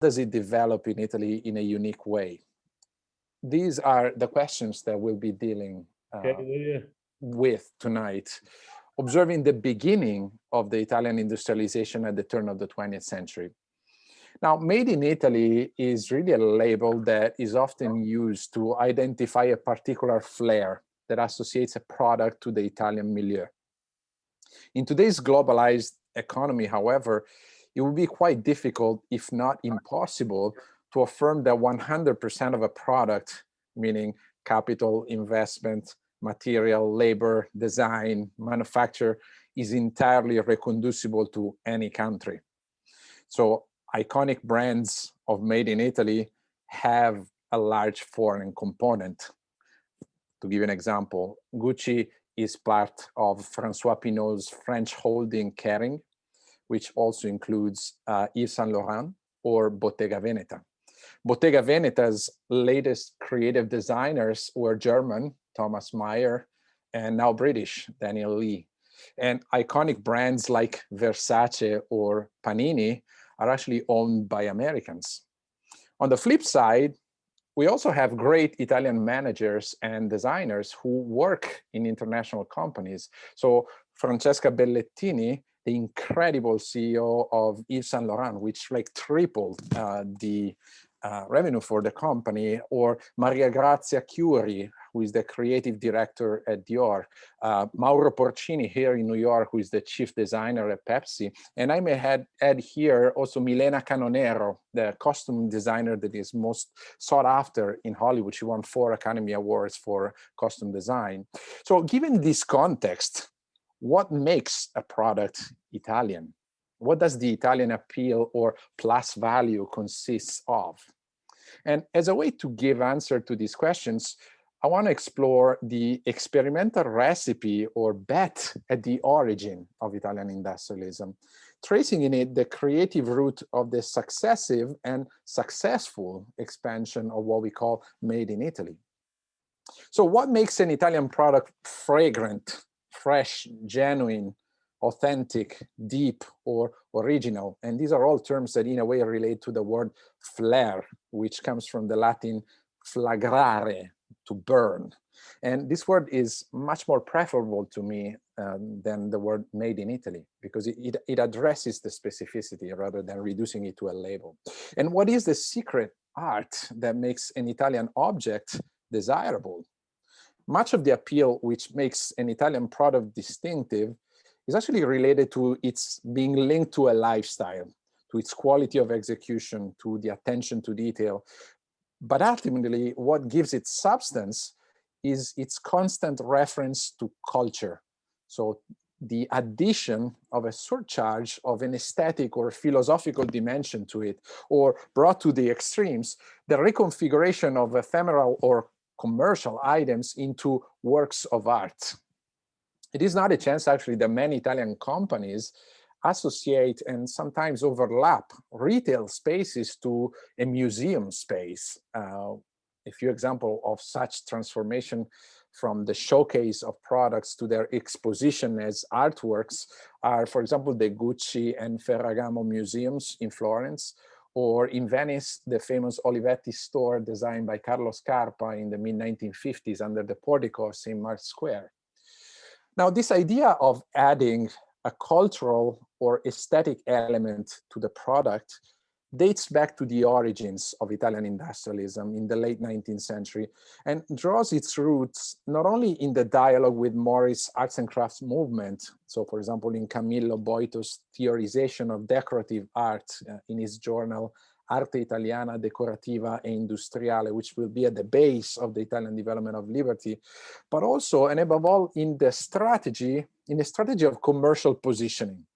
does it develop in Italy in a unique way? These are the questions that we'll be dealing with tonight, observing the beginning of the Italian industrialization at the turn of the 20th century. Now, made in Italy is really a label that is often used to identify a particular flair that associates a product to the Italian milieu. In today's globalized economy, however, it would be quite difficult, if not impossible, to affirm that 100% of a product, meaning capital, investment, material, labor, design, manufacture, is entirely reconducible to any country. So iconic brands of made in Italy have a large foreign component. To give you an example, Gucci is part of François Pinault's French holding Kering, which also includes Yves Saint Laurent or Bottega Veneta. Bottega Veneta's latest creative designers were German, Thomas Meyer, and now British, Daniel Lee. And iconic brands like Versace or Panini are actually owned by Americans. On the flip side, we also have great Italian managers and designers who work in international companies. So Francesca Bellettini, the incredible CEO of Yves Saint Laurent, which like tripled the revenue for the company, or Maria Grazia Chiuri, who is the creative director at Dior, Mauro Porcini here in New York, who is the chief designer at Pepsi. And I may add here also Milena Canonero, the costume designer that is most sought after in Hollywood. She won 4 Academy Awards for costume design. So given this context, what makes a product Italian? What does the Italian appeal or plus value consist of? And as a way to give answer to these questions, I want to explore the experimental recipe or bet at the origin of Italian industrialism, tracing in it the creative root of the successive and successful expansion of what we call made in Italy. So what makes an Italian product fragrant, fresh, genuine, authentic, deep, or original? And these are all terms that in a way relate to the word flair, which comes from the Latin flagrare, to burn. And this word is much more preferable to me than the word made in Italy, because it addresses the specificity rather than reducing it to a label. And what is the secret art that makes an Italian object desirable? Much of the appeal which makes an Italian product distinctive is actually related to its being linked to a lifestyle, to its quality of execution, to the attention to detail. But ultimately, what gives it substance is its constant reference to culture. So the addition of a surcharge of an aesthetic or philosophical dimension to it, or brought to the extremes, the reconfiguration of ephemeral or commercial items into works of art. It is not a chance, actually, that many Italian companies associate and sometimes overlap retail spaces to a museum space. A few examples of such transformation from the showcase of products to their exposition as artworks are, for example, the Gucci and Ferragamo museums in Florence, or in Venice, the famous Olivetti store designed by Carlo Scarpa in the mid-1950s under the portico of St. Mark's Square. Now, this idea of adding a cultural or aesthetic element to the product dates back to the origins of Italian industrialism in the late 19th century and draws its roots not only in the dialogue with Morris' arts and crafts movement, so for example in Camillo Boito's theorization of decorative art in his journal Arte Italiana Decorativa e Industriale, which will be at the base of the Italian development of liberty, but also and above all in the strategy of commercial positioning.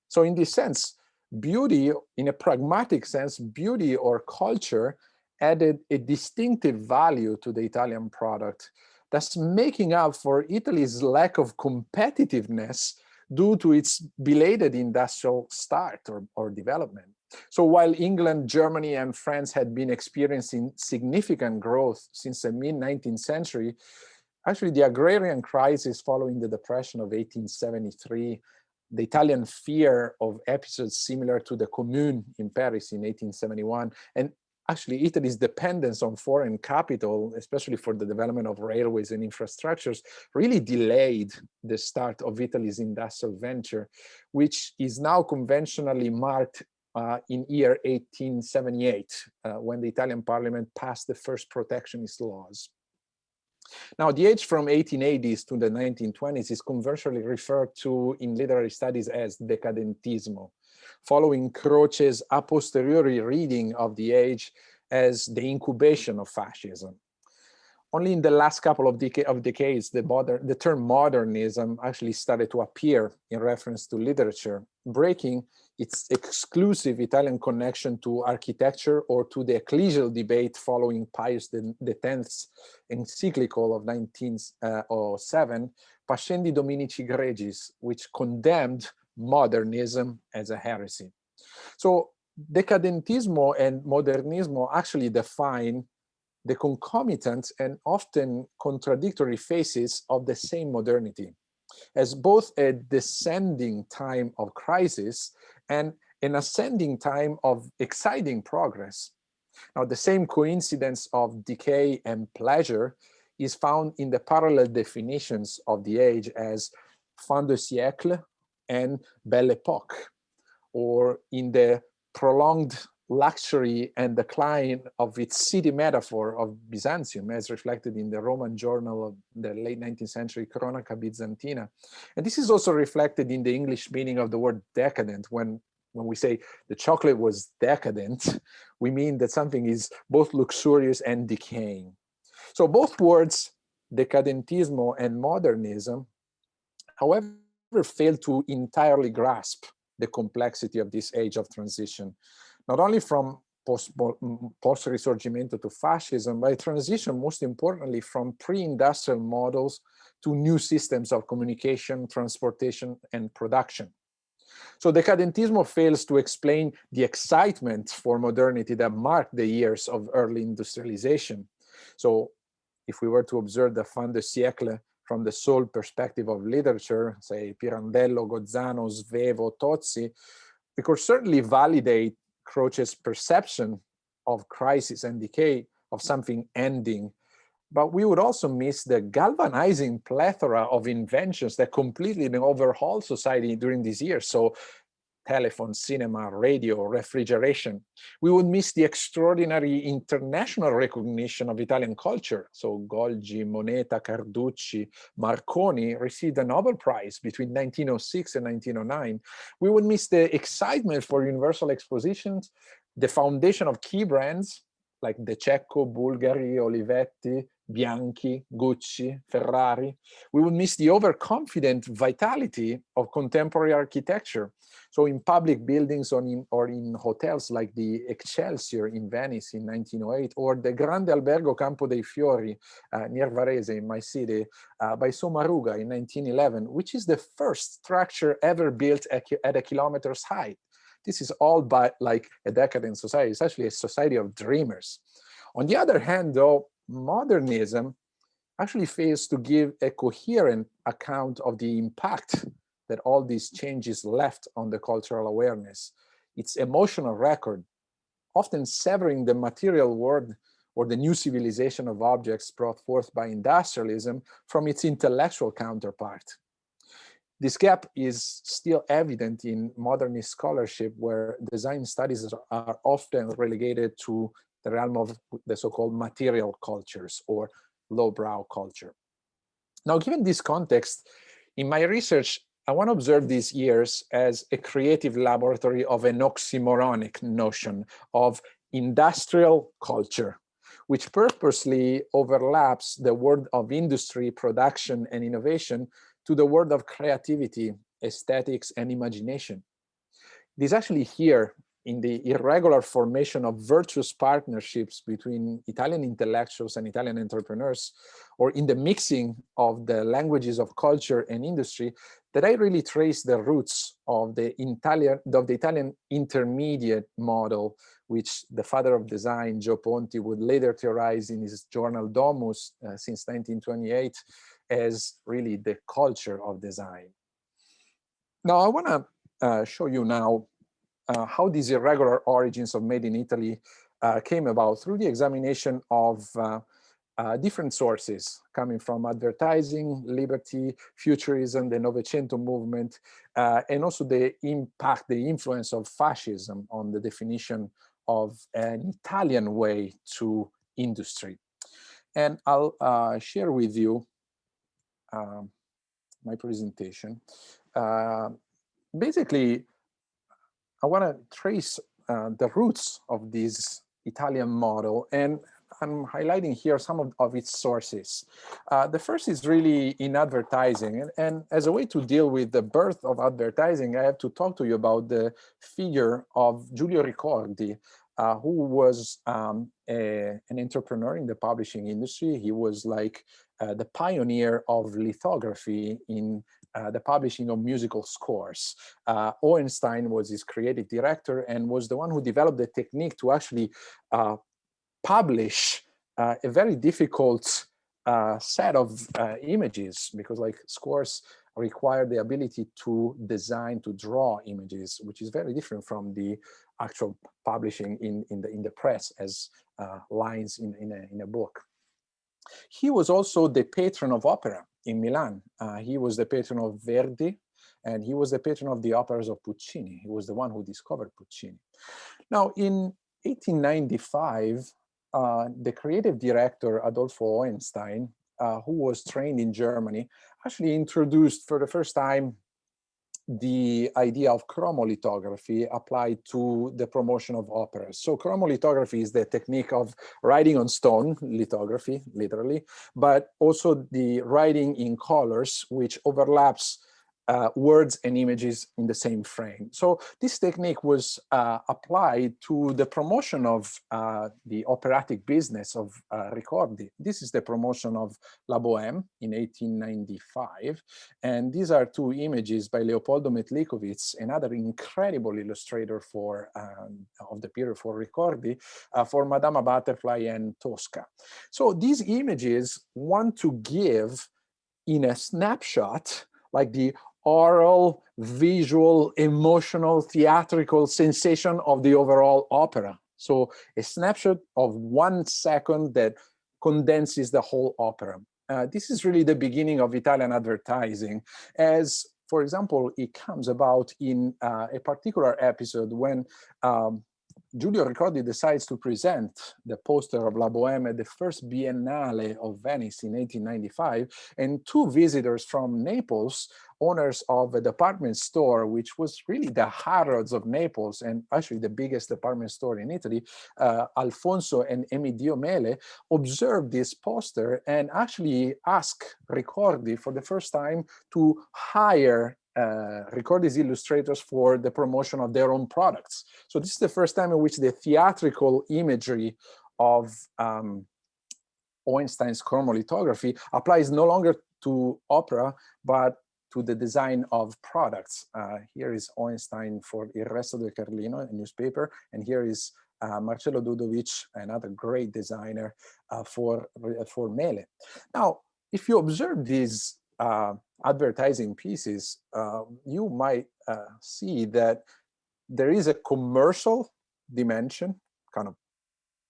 So in this sense, beauty, in a pragmatic sense, beauty or culture added a distinctive value to the Italian product, thus making up for Italy's lack of competitiveness due to its belated industrial start or development. So while England, Germany, and France had been experiencing significant growth since the mid-19th century, actually the agrarian crisis following the Depression of 1873 the Italian fear of episodes similar to the Commune in Paris in 1871, and actually Italy's dependence on foreign capital, especially for the development of railways and infrastructures, really delayed the start of Italy's industrial venture, which is now conventionally marked in year 1878, when the Italian parliament passed the first protectionist laws. Now, the age from 1880s to the 1920s is conventionally referred to in literary studies as decadentismo, following Croce's a posteriori reading of the age as the incubation of fascism. Only in the last couple of decades, the term modernism actually started to appear in reference to literature, breaking its exclusive Italian connection to architecture or to the ecclesial debate following Pius X's encyclical of 1907, Pascendi Dominici Gregis, which condemned modernism as a heresy. So decadentismo and modernismo actually define the concomitant and often contradictory phases of the same modernity, as both a descending time of crisis and an ascending time of exciting progress. Now, the same coincidence of decay and pleasure is found in the parallel definitions of the age as fin de siècle and belle époque, or in the prolonged luxury and decline of its city metaphor of Byzantium, as reflected in the Roman journal of the late 19th century, Chronica Byzantina. And this is also reflected in the English meaning of the word decadent. When we say the chocolate was decadent, we mean that something is both luxurious and decaying. So both words, decadentismo and modernism, however, fail to entirely grasp the complexity of this age of transition, not only from post-Risorgimento to fascism, but a transition, most importantly, from pre-industrial models to new systems of communication, transportation, and production. So decadentismo fails to explain the excitement for modernity that marked the years of early industrialization. So if we were to observe the fin de siècle from the sole perspective of literature, say Pirandello, Gozzano, Svevo, Tozzi, we could certainly validate Croce's perception of crisis and decay, of something ending, but we would also miss the galvanizing plethora of inventions that completely overhauled society during these years. So telephone, cinema, radio, refrigeration. We would miss the extraordinary international recognition of Italian culture. So Golgi, Moneta, Carducci, Marconi received a Nobel Prize between 1906 and 1909. We would miss the excitement for universal expositions, the foundation of key brands like De Cecco, Bulgari, Olivetti, Bianchi, Gucci, Ferrari. We would miss the overconfident vitality of contemporary architecture. So in public buildings or in hotels like the Excelsior in Venice in 1908, or the Grande Albergo Campo dei Fiori near Varese in my city by Sommaruga in 1911, which is the first structure ever built at a kilometer's height. This is all but like a decadent society. It's actually a society of dreamers. On the other hand, though, modernism actually fails to give a coherent account of the impact that all these changes left on the cultural awareness. Its emotional record, often severing the material world or the new civilization of objects brought forth by industrialism from its intellectual counterpart. This gap is still evident in modernist scholarship, where design studies are often relegated to the realm of the so-called material cultures or lowbrow culture. Now, given this context, in my research, I want to observe these years as a creative laboratory of an oxymoronic notion of industrial culture, which purposely overlaps the world of industry, production, and innovation to the world of creativity, aesthetics, and imagination. It is actually here in the irregular formation of virtuous partnerships between Italian intellectuals and Italian entrepreneurs, or in the mixing of the languages of culture and industry, that I really trace the roots of the Italian intermediate model, which the father of design, Gio Ponti, would later theorize in his journal Domus since 1928 as really the culture of design. Now, I want to show you now how these irregular origins of Made in Italy came about through the examination of different sources coming from advertising, liberty, futurism, the Novecento movement, and also the impact, the influence of fascism on the definition of an Italian way to industry. And I'll share with you my presentation. Basically, I want to trace the roots of this Italian model, and I'm highlighting here some of its sources. The first is really in advertising, and as a way to deal with the birth of advertising, I have to talk to you about the figure of Julio Ricordi, who was an entrepreneur in the publishing industry. He was like the pioneer of lithography in the publishing of musical scores. Hohenstein was his creative director and was the one who developed the technique to actually publish a very difficult set of images, because like scores require the ability to design, to draw images, which is very different from the actual publishing in the press as lines in a book. He was also the patron of opera in Milan. He was the patron of Verdi, and he was the patron of the operas of Puccini. He was the one who discovered Puccini. Now, in 1895, the creative director, Adolfo Hohenstein, who was trained in Germany, actually introduced for the first time the idea of chromolithography applied to the promotion of operas. So chromolithography is the technique of writing on stone, lithography, literally, but also the writing in colors, which overlaps words and images in the same frame. So this technique was applied to the promotion of the operatic business of Ricordi. This is the promotion of La Bohème in 1895. And these are two images by Leopoldo Metlikovic, another incredible illustrator for of the period for Ricordi, for Madama Butterfly and Tosca. So these images want to give in a snapshot like the oral, visual, emotional, theatrical sensation of the overall opera. So a snapshot of 1 second that condenses the whole opera. This is really the beginning of Italian advertising, as, for example, it comes about in a particular episode when Julio Ricordi decides to present the poster of La Bohème at the first Biennale of Venice in 1895, and two visitors from Naples, owners of a department store, which was really the Harrods of Naples and actually the biggest department store in Italy, Alfonso and Emidio Mele, observed this poster and actually asked Ricordi for the first time to hire Ricordi's illustrators for the promotion of their own products. So this is the first time in which the theatrical imagery of Hohenstein's chromolithography applies no longer to opera, but to the design of products. Here is Hohenstein for Il Resto del Carlino, a newspaper, and here is Marcello Dudovic, another great designer, for Mele. Now, if you observe these advertising pieces, you might see that there is a commercial dimension, kind of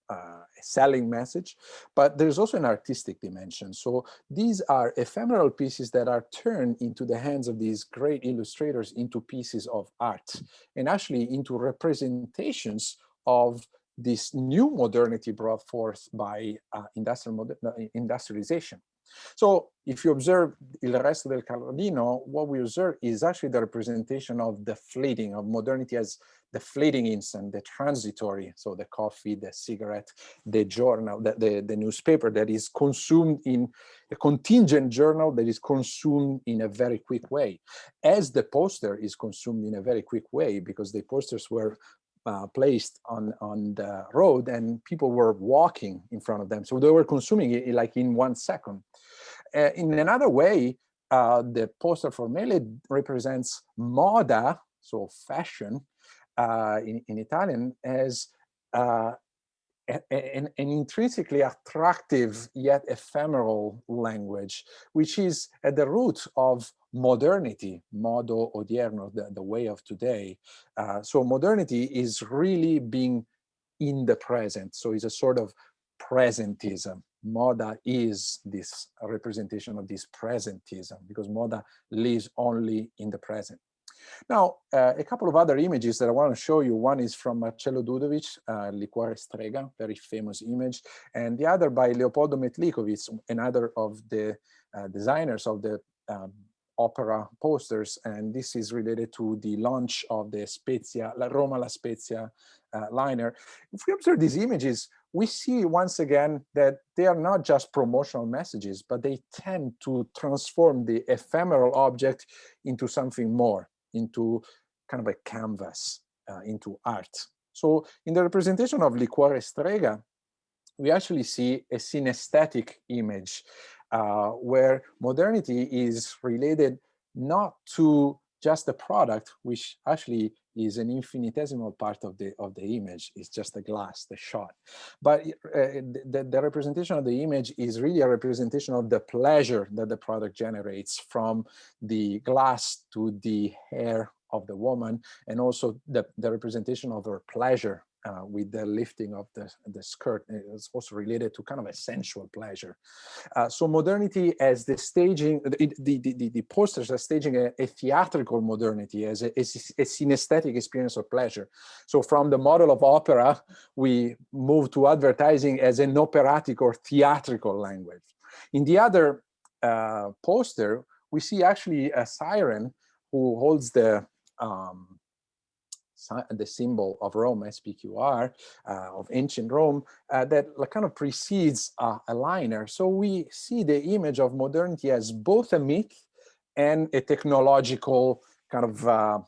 a selling message, but there's also an artistic dimension. So these are ephemeral pieces that are turned into the hands of these great illustrators into pieces of art, and actually into representations of this new modernity brought forth by industrialization. So if you observe Il Resto del Carlino, what we observe is actually the representation of the fleeting, of modernity as the fleeting instant, the transitory, so the coffee, the cigarette, the journal, the newspaper that is consumed in a contingent journal that is consumed in a very quick way, as the poster is consumed in a very quick way, because the posters were placed on the road and people were walking in front of them. So they were consuming it like in 1 second. In another way, the poster for Mele represents moda, so fashion, in Italian, as an intrinsically attractive yet ephemeral language, which is at the root of modernity, modo odierno, the way of today. So modernity is really being in the present. So it's a sort of presentism. Moda is this representation of this presentism, because moda lives only in the present. Now, a couple of other images that I want to show you. One is from Marcello Dudovic, Liquore Strega, very famous image, and the other by Leopoldo Metlikovic, another of the designers of the opera posters, and this is related to the launch of the Spezia, La Roma La Spezia liner. If we observe these images, we see once again that they are not just promotional messages, but they tend to transform the ephemeral object into something more, into kind of a canvas, into art. So in the representation of Liquore Strega, we actually see a synesthetic image where modernity is related not to just the product, which actually is an infinitesimal part of the image. It's just the glass, the shot. But the representation of the image is really a representation of the pleasure that the product generates, from the glass to the hair of the woman, and also the representation of her pleasure with the lifting of the skirt. It's also related to kind of a sensual pleasure. So modernity as the staging, the posters are staging a theatrical modernity, as a synesthetic experience of pleasure. So from the model of opera, we move to advertising as an operatic or theatrical language. In the other poster, we see actually a siren who holds the symbol of Rome, SPQR, of ancient Rome, that kind of precedes a liner. So we see the image of modernity as both a myth and a technological kind of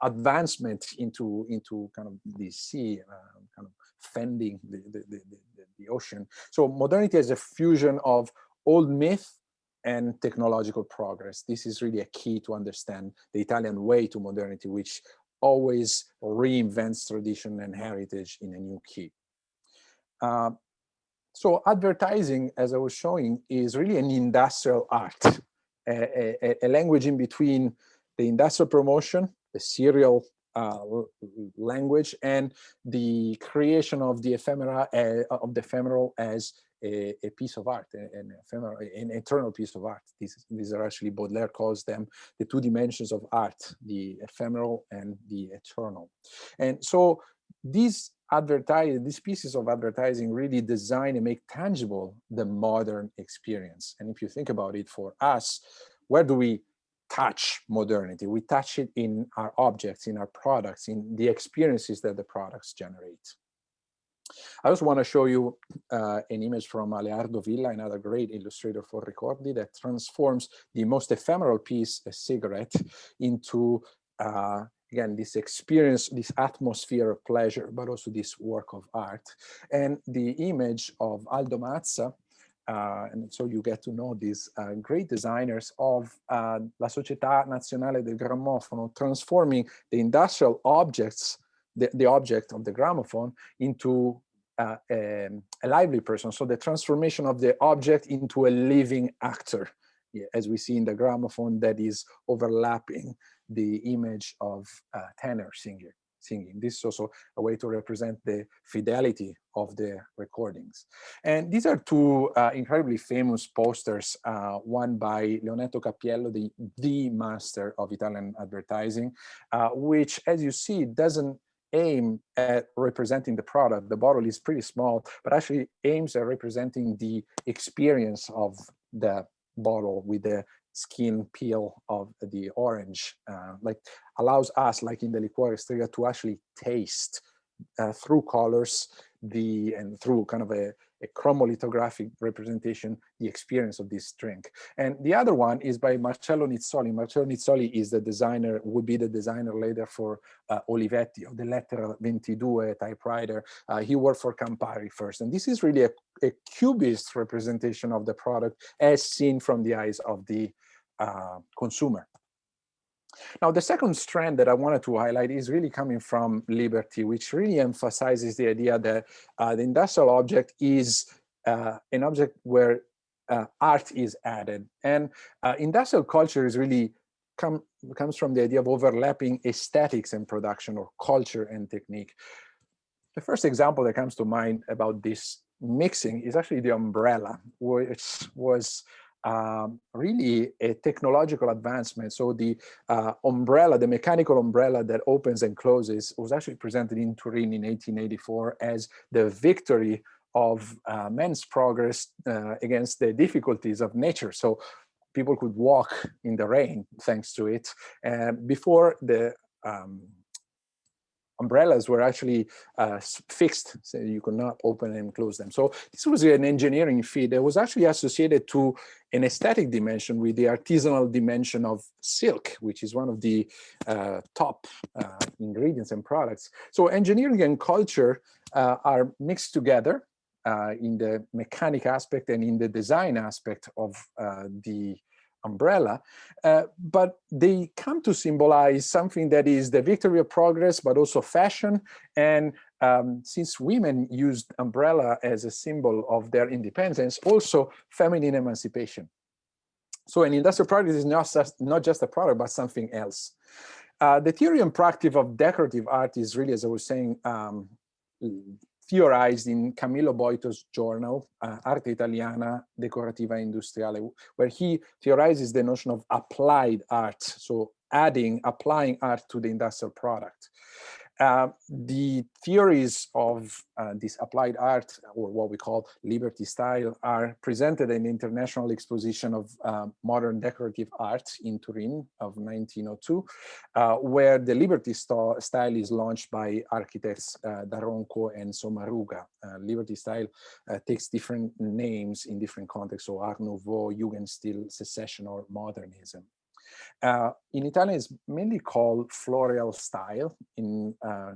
advancement into kind of the sea, kind of fending the ocean. So modernity is a fusion of old myth and technological progress. This is really a key to understand the Italian way to modernity, which always reinvents tradition and heritage in a new key. So advertising, as I was showing, is really an industrial art, a language in between the industrial promotion, the serial language, and the creation of the ephemera, of the ephemeral as a piece of art, an eternal piece of art. These are actually, Baudelaire calls them the two dimensions of art, the ephemeral and the eternal. And so these pieces of advertising really design and make tangible the modern experience. And if you think about it, for us, where do we touch modernity? We touch it in our objects, in our products, in the experiences that the products generate. I also want to show you an image from Aleardo Villa, another great illustrator for Ricordi, that transforms the most ephemeral piece, a cigarette, into, again, this experience, this atmosphere of pleasure, but also this work of art. And the image of Aldo Mazza, and so you get to know these great designers of La Società Nazionale del Grammofono, transforming the industrial objects, the object of the gramophone, into a lively person. So the transformation of the object into a living actor, as we see in the gramophone, that is overlapping the image of tenor singing. This is also a way to represent the fidelity of the recordings. And these are two incredibly famous posters, one by Leonetto Cappiello, the master of Italian advertising, which, as you see, doesn't aim at representing the product. The bottle is pretty small, but actually aims at representing the experience of the bottle with the skin peel of the orange, like allows us, like in the Liquore Strega, to actually taste through colors and through kind of a chromolithographic representation, the experience of this drink. And the other one is by Marcello Nizzoli. Marcello Nizzoli is the designer, would be the designer later for Olivetti, of the Lettera 22 typewriter. He worked for Campari first. And this is really a cubist representation of the product as seen from the eyes of the consumer. Now, the second strand that I wanted to highlight is really coming from Liberty, which really emphasizes the idea that the industrial object is an object where art is added. And industrial culture is really comes from the idea of overlapping aesthetics and production, or culture and technique. The first example that comes to mind about this mixing is actually the umbrella, which was really a technological advancement. So the umbrella, the mechanical umbrella that opens and closes, was actually presented in Turin in 1884 as the victory of man's progress against the difficulties of nature. So people could walk in the rain thanks to it. Before, the umbrellas were actually fixed, so you could not open and close them. So this was an engineering feat that was actually associated to an aesthetic dimension with the artisanal dimension of silk, which is one of the top ingredients and products. So engineering and culture are mixed together in the mechanic aspect and in the design aspect of the umbrella, but they come to symbolize something that is the victory of progress, but also fashion. And since women used umbrella as a symbol of their independence, also feminine emancipation. So an industrial product is not just a product, but something else. The theory and practice of decorative art is really, as I was saying, theorized in Camillo Boito's journal, Arte Italiana Decorativa Industriale, where he theorizes the notion of applied art, so applying art to the industrial product. The theories of this applied art, or what we call Liberty style, are presented in the International Exposition of Modern Decorative Art in Turin of 1902, where the Liberty style is launched by architects Daronco and Sommaruga. Liberty style takes different names in different contexts, so Art Nouveau, Jugendstil, Secession, or Modernism. In Italian, it's mainly called floral style in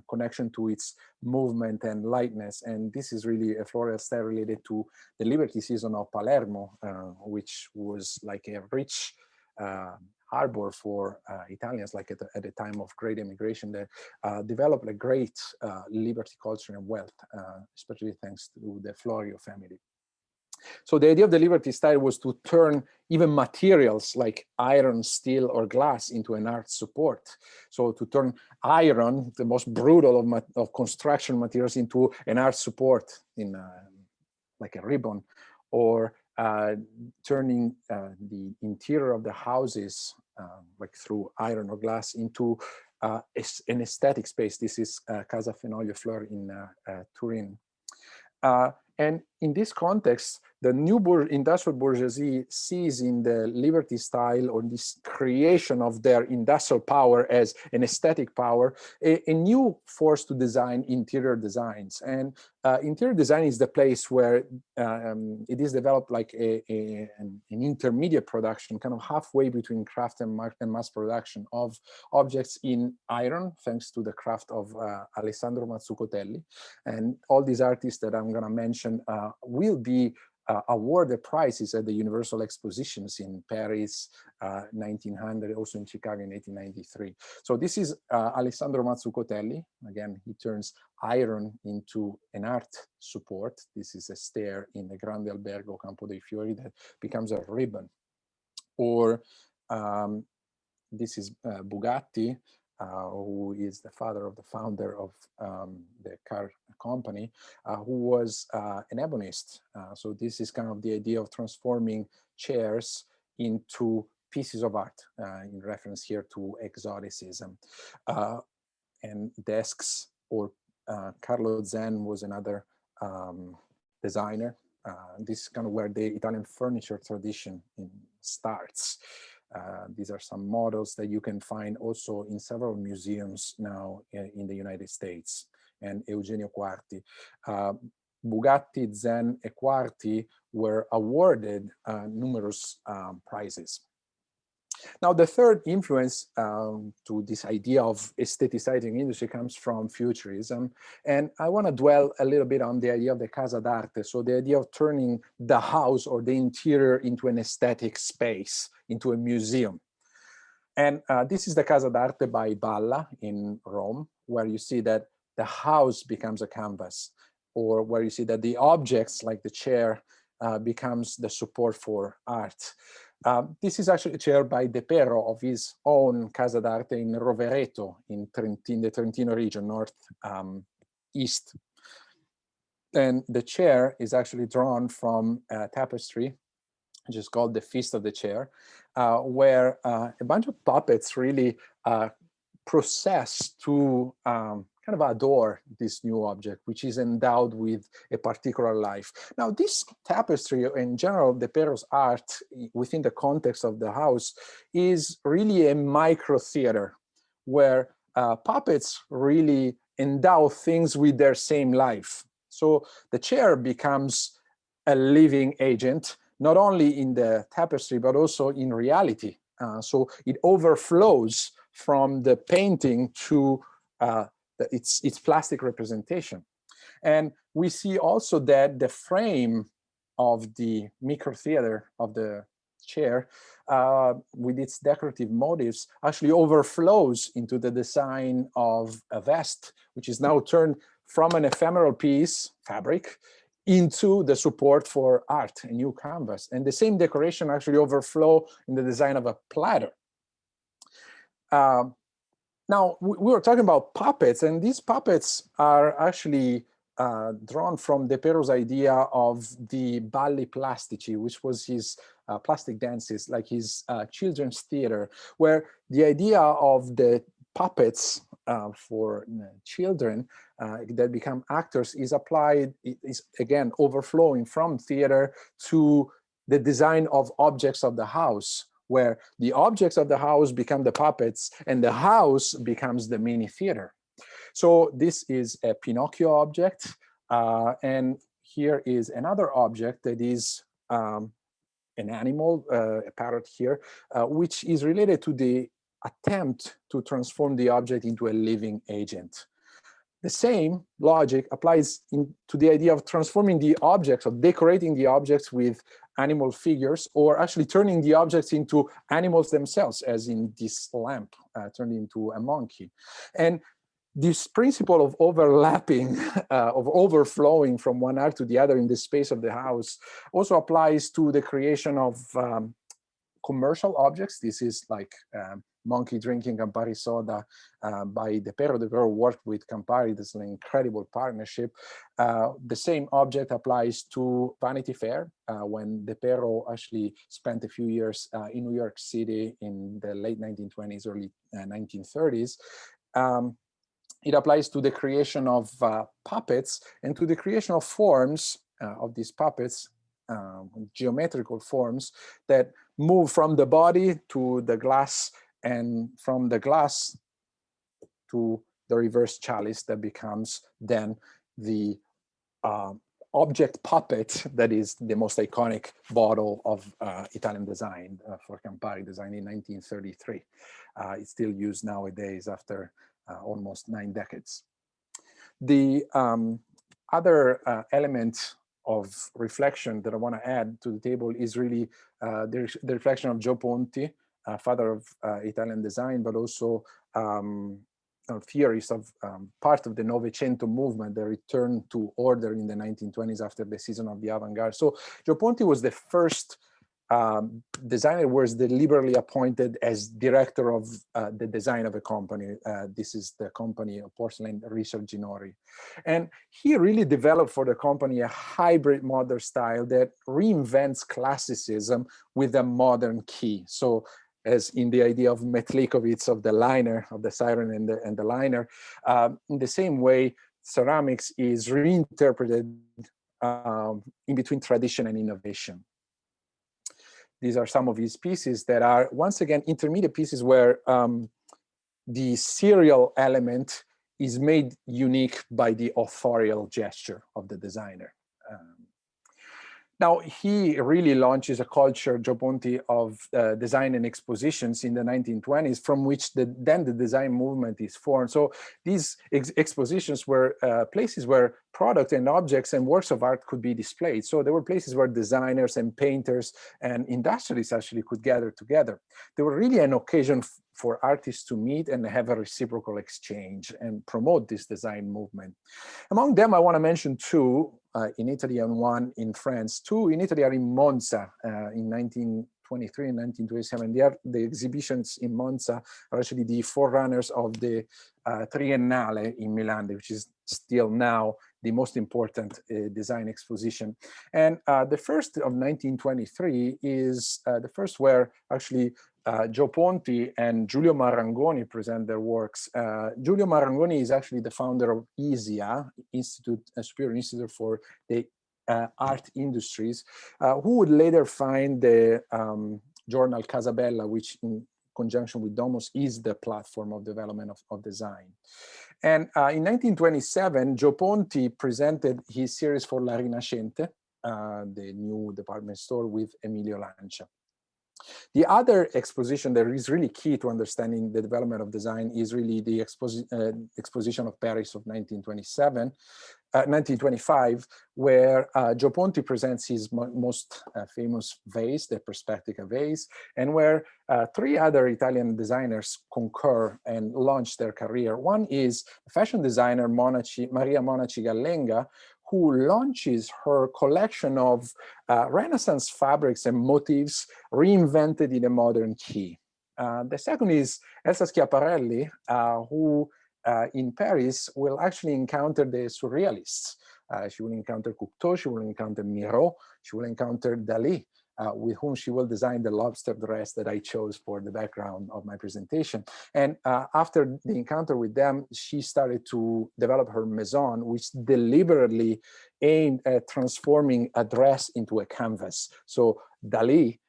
connection to its movement and lightness. And this is really a floral style related to the Liberty season of Palermo, which was like a rich harbor for Italians, like at the time of great immigration, that developed a great liberty culture and wealth, especially thanks to the Florio family. So the idea of the Liberty style was to turn even materials like iron, steel, or glass into an art support. So to turn iron, the most brutal of construction materials, into an art support in like a ribbon, or turning the interior of the houses, like through iron or glass, into an aesthetic space. This is Casa Fenoglio Fleur in Turin. And in this context, the new industrial bourgeoisie sees in the Liberty style, or this creation of their industrial power as an aesthetic power, a new force to design interior designs. And interior design is the place where it is developed like an intermediate production, kind of halfway between craft and mass production of objects in iron, thanks to the craft of Alessandro Matsukoteli. And all these artists that I'm going to mention will be awarded prizes at the Universal Expositions in Paris, 1900, also in Chicago in 1893. So this is Alessandro Matsukoteli. Again, he turns iron into an art support. This is a stair in the Grande Albergo Campo dei Fiori that becomes a ribbon. Or this is Bugatti, who is the father of the founder of the car company, who was an ebonist. So this is kind of the idea of transforming chairs into pieces of art, in reference here to exoticism. And desks, or Carlo Zen was another designer. This is kind of where the Italian furniture tradition starts. These are some models that you can find also in several museums now in the United States. And Eugenio Quarti. Bugatti, Zen, and Quarti were awarded numerous prizes. Now, the third influence to this idea of aestheticizing industry comes from futurism. And I want to dwell a little bit on the idea of the Casa d'Arte. So the idea of turning the house or the interior into an aesthetic space, into a museum. And this is the Casa d'Arte by Balla in Rome, where you see that the house becomes a canvas, or where you see that the objects like the chair becomes the support for art. This is actually a chair by De Pero of his own Casa d'Arte in Rovereto in the Trentino region, north east. And the chair is actually drawn from a tapestry, which is called The Feast of the Chair, where a bunch of puppets really process to kind of adore this new object, which is endowed with a particular life. Now, this tapestry, in general, De Pero's art within the context of the house, is really a micro theater where puppets really endow things with their same life. So the chair becomes a living agent, not only in the tapestry, but also in reality. So it overflows from the painting to its plastic representation. And we see also that the frame of the micro theater of the chair with its decorative motifs actually overflows into the design of a vest, which is now turned from an ephemeral piece, fabric, into the support for art, a new canvas. And the same decoration actually overflow in the design of a platter. Now, we were talking about puppets, and these puppets are actually drawn from De Pero's idea of the balli plastici, which was his plastic dances, like his children's theater, where the idea of the puppets for children that become actors is applied, is again overflowing from theater to the design of objects of the house, where the objects of the house become the puppets and the house becomes the mini theater. So this is a Pinocchio object. And here is another object that is an animal, a parrot here, which is related to the attempt to transform the object into a living agent. The same logic applies to the idea of transforming the objects, or decorating the objects with animal figures, or actually turning the objects into animals themselves, as in this lamp turned into a monkey. And this principle of overlapping, of overflowing from one art to the other in the space of the house also applies to the creation of commercial objects. This is like monkey drinking Campari soda by De Pero. De Pero worked with Campari. This is an incredible partnership. The same object applies to Vanity Fair, when De Pero actually spent a few years in New York City in the late 1920s, early 1930s. It applies to the creation of puppets and to the creation of forms of these puppets, geometrical forms that move from the body to the glass, and from the glass to the reverse chalice that becomes then the object puppet that is the most iconic bottle of Italian design for Campari, designed in 1933. It's still used nowadays after almost 9 decades. The other element of reflection that I want to add to the table is really the reflection of Gio Ponti, father of Italian design, but also theorist of part of the Novecento movement, the return to order in the 1920s after the season of the avant-garde. So Gio Ponti was the first designer who was deliberately appointed as director of the design of a company. This is the company of porcelain Richard Junori. And he really developed for the company a hybrid modern style that reinvents classicism with a modern key. So as in the idea of Metlikovitz, of the liner, of the siren and the liner, in the same way, ceramics is reinterpreted in between tradition and innovation. These are some of his pieces that are, once again, intermediate pieces where the serial element is made unique by the authorial gesture of the designer. Now, he really launches a culture, Gio Ponti, of design and expositions in the 1920s, from which then the design movement is formed. So these expositions were places where product and objects and works of art could be displayed. So there were places where designers and painters and industrialists actually could gather together. They were really an occasion for artists to meet and have a reciprocal exchange and promote this design movement. Among them, I want to mention two in Italy and one in France. Two in Italy are in Monza in 1923 and 1927. The exhibitions in Monza are actually the forerunners of the Triennale in Milan, which is still now the most important design exposition. And the first of 1923 is the first where actually Gio Ponti and Giulio Marangoni present their works. Giulio Marangoni is actually the founder of ISIA, Superior Institute for the Art Industries, who would later find the journal Casabella, which in conjunction with Domus is the platform of development of design. And in 1927, Gio Ponti presented his series for La Rinascente, the new department store with Emilio Lancia. The other exposition that is really key to understanding the development of design is really the exposition of Paris of 1925, where Gio Ponti presents his most famous vase, the Perspectica vase, and where three other Italian designers concur and launch their career. One is fashion designer Maria Monaci Gallenga, who launches her collection of Renaissance fabrics and motifs reinvented in a modern key. The second is Elsa Schiaparelli, who in Paris will actually encounter the Surrealists. She will encounter Cocteau, she will encounter Miro, she will encounter Dali, with whom she will design the lobster dress that I chose for the background of my presentation. And after the encounter with them, she started to develop her maison, which deliberately aimed at transforming a dress into a canvas. So Dali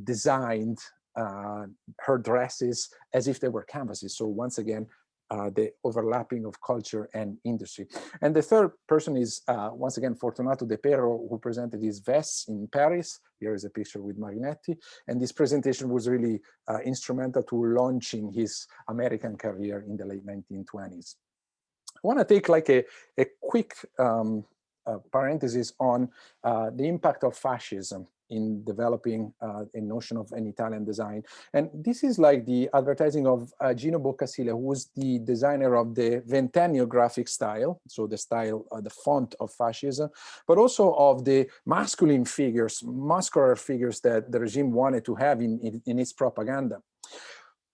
designed her dresses as if they were canvases. So once again, the overlapping of culture and industry. And the third person is, once again, Fortunato De Pero, who presented his vests in Paris. Here is a picture with Marinetti. And this presentation was really instrumental to launching his American career in the late 1920s. I want to take like a quick parenthesis on the impact of fascism in developing a notion of an Italian design. And this is like the advertising of Gino Boccasile, who was the designer of the Ventennio graphic style, so the style, the font of fascism, but also of the masculine figures, muscular figures that the regime wanted to have in its propaganda.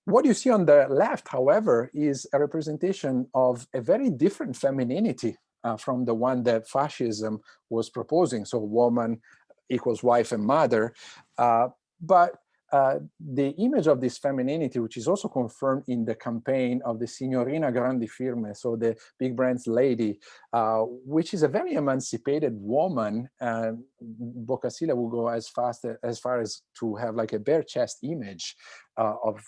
What you see on the left, however, is a representation of a very different femininity from the one that fascism was proposing. So woman equals wife and mother. But the image of this femininity, which is also confirmed in the campaign of the Signorina Grandi Firme, so the big brand's lady, which is a very emancipated woman. Boccasile will go as far as to have like a bare chest image of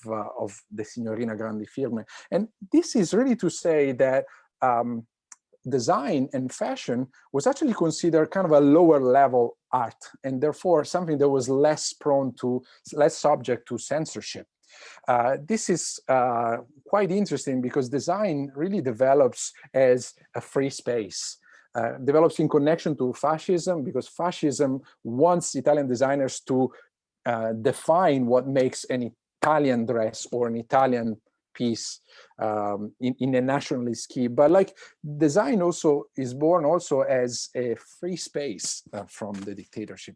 the Signorina Grandi Firme. And this is really to say that design and fashion was actually considered kind of a lower level art, and therefore something that was less subject to censorship. This is quite interesting because design really develops as a free space, develops in connection to fascism, because fascism wants Italian designers to define what makes an Italian dress or an Italian piece in a nationalist scheme. But like design also is born also as a free space from the dictatorship.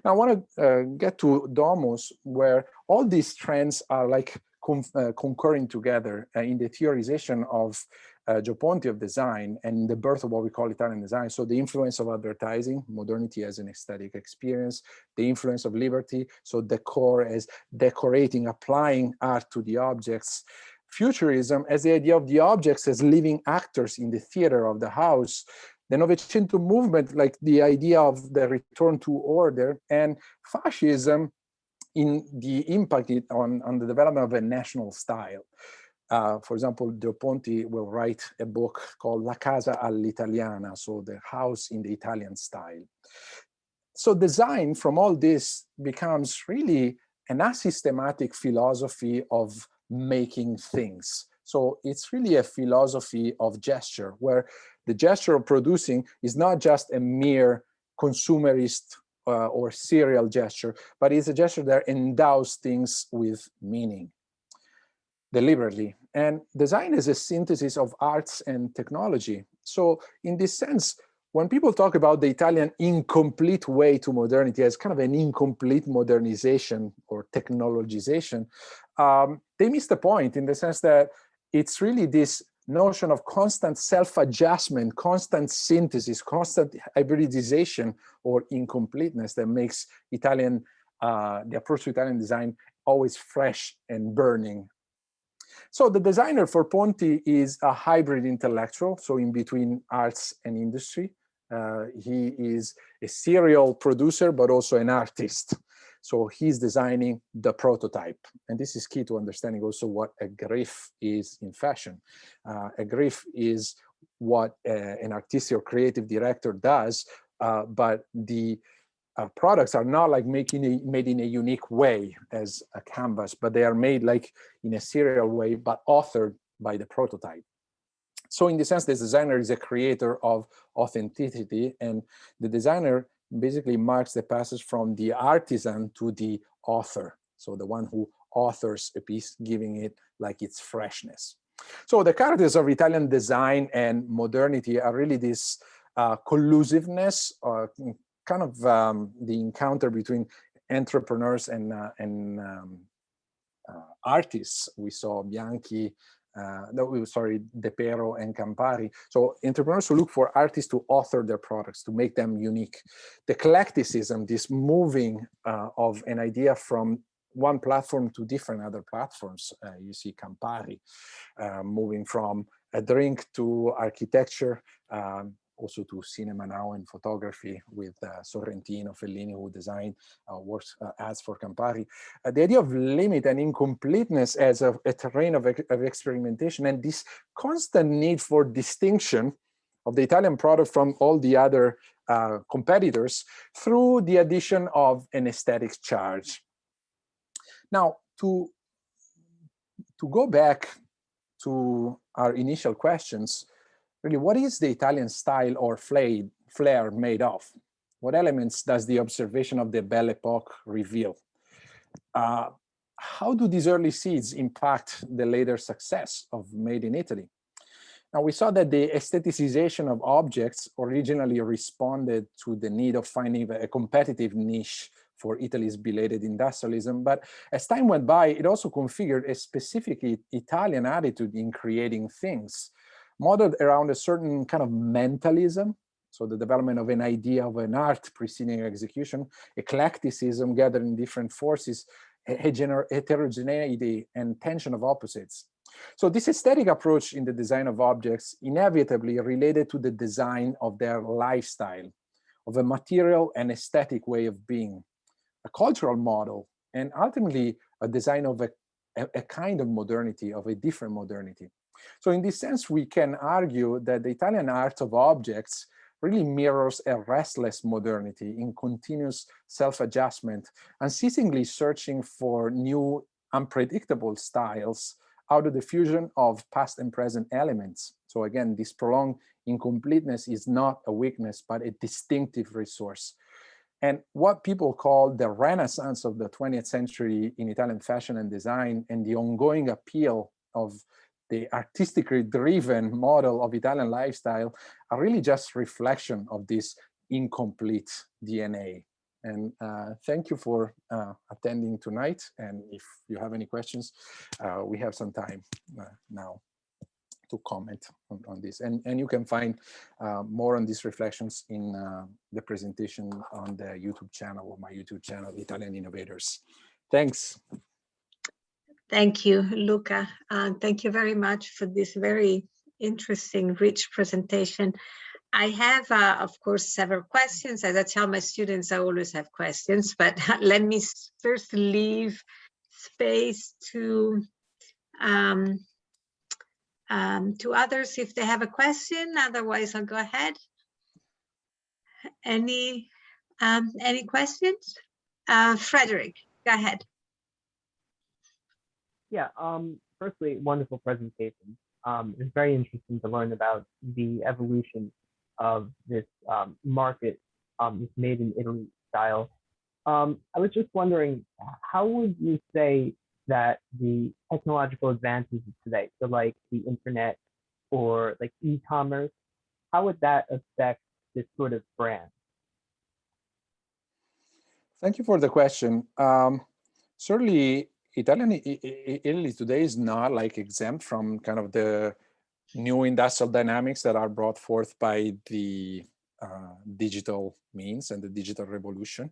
Now I want to get to Domus, where all these trends are like concurring together in the theorization of Gio Ponti of design and the birth of what we call Italian design. So the influence of advertising, modernity as an aesthetic experience, the influence of liberty, so decor as decorating, applying art to the objects, futurism as the idea of the objects as living actors in the theater of the house, the Novecento movement, like the idea of the return to order, and fascism in the impact on the development of a national style. For example, Gio Ponti will write a book called La Casa all'Italiana, so the house in the Italian style. So design from all this becomes really an asystematic philosophy of making things. So it's really a philosophy of gesture, where the gesture of producing is not just a mere consumerist or serial gesture, but it's a gesture that endows things with meaning. deliberately. And design is a synthesis of arts and technology. So in this sense, when people talk about the Italian incomplete way to modernity as kind of an incomplete modernization or technologization, they miss the point in the sense that it's really this notion of constant self-adjustment, constant synthesis, constant hybridization or incompleteness that makes Italian, the approach to Italian design always fresh and burning. So the designer for Ponti is a hybrid intellectual, so in between arts and industry. He is a serial producer, but also an artist. So he's designing the prototype. And this is key to understanding also what a glyph is in fashion. A glyph is what an artistic or creative director does, but the products are not like made in a unique way as a canvas, but they are made like in a serial way, but authored by the prototype. So in the sense, the designer is a creator of authenticity, and the designer basically marks the passage from the artisan to the author. So the one who authors a piece, giving it like its freshness. So the characters of Italian design and modernity are really this collusiveness, kind of the encounter between entrepreneurs and artists. We saw Bianchi, De Pero and Campari. So entrepreneurs who look for artists to author their products, to make them unique. The eclecticism, this moving of an idea from one platform to different other platforms. You see Campari moving from a drink to architecture, also to cinema now and photography with Sorrentino, Fellini, who designed ads for Campari. The idea of limit and incompleteness as a terrain of experimentation, and this constant need for distinction of the Italian product from all the other competitors through the addition of an aesthetic charge. Now, to go back to our initial questions, really, what is the Italian style or flair made of? What elements does the observation of the Belle Époque reveal? How do these early seeds impact the later success of Made in Italy? Now, we saw that the aestheticization of objects originally responded to the need of finding a competitive niche for Italy's belated industrialism. But as time went by, it also configured a specifically Italian attitude in creating things, modeled around a certain kind of mentalism. So the development of an idea of an art preceding execution, eclecticism gathering different forces, heterogeneity and tension of opposites. So this aesthetic approach in the design of objects inevitably related to the design of their lifestyle, of a material and aesthetic way of being, a cultural model, and ultimately a design of a kind of modernity, of a different modernity. So in this sense, we can argue that the Italian art of objects really mirrors a restless modernity in continuous self-adjustment, unceasingly searching for new unpredictable styles out of the fusion of past and present elements. So again, this prolonged incompleteness is not a weakness, but a distinctive resource. And what people call the renaissance of the 20th century in Italian fashion and design, and the ongoing appeal of the artistically driven model of Italian lifestyle, are really just reflection of this incomplete DNA. And thank you for attending tonight. And if you have any questions, we have some time now to comment on this. And you can find more on these reflections in the presentation on the YouTube channel, or my YouTube channel, Italian Innovators. Thanks. Thank you, Luca. Thank you very much for this very interesting, rich presentation. I have, of course, several questions. As I tell my students, I always have questions, but let me first leave space to others if they have a question. Otherwise, I'll go ahead. Any questions? Frederick, go ahead. Yeah, firstly, wonderful presentation. It's very interesting to learn about the evolution of this market, this made in Italy style. I was just wondering, how would you say that the technological advances of today, so like the internet or like e-commerce, how would that affect this sort of brand? Thank you for the question. Certainly, Italy today is not like exempt from kind of the new industrial dynamics that are brought forth by the digital means and the digital revolution.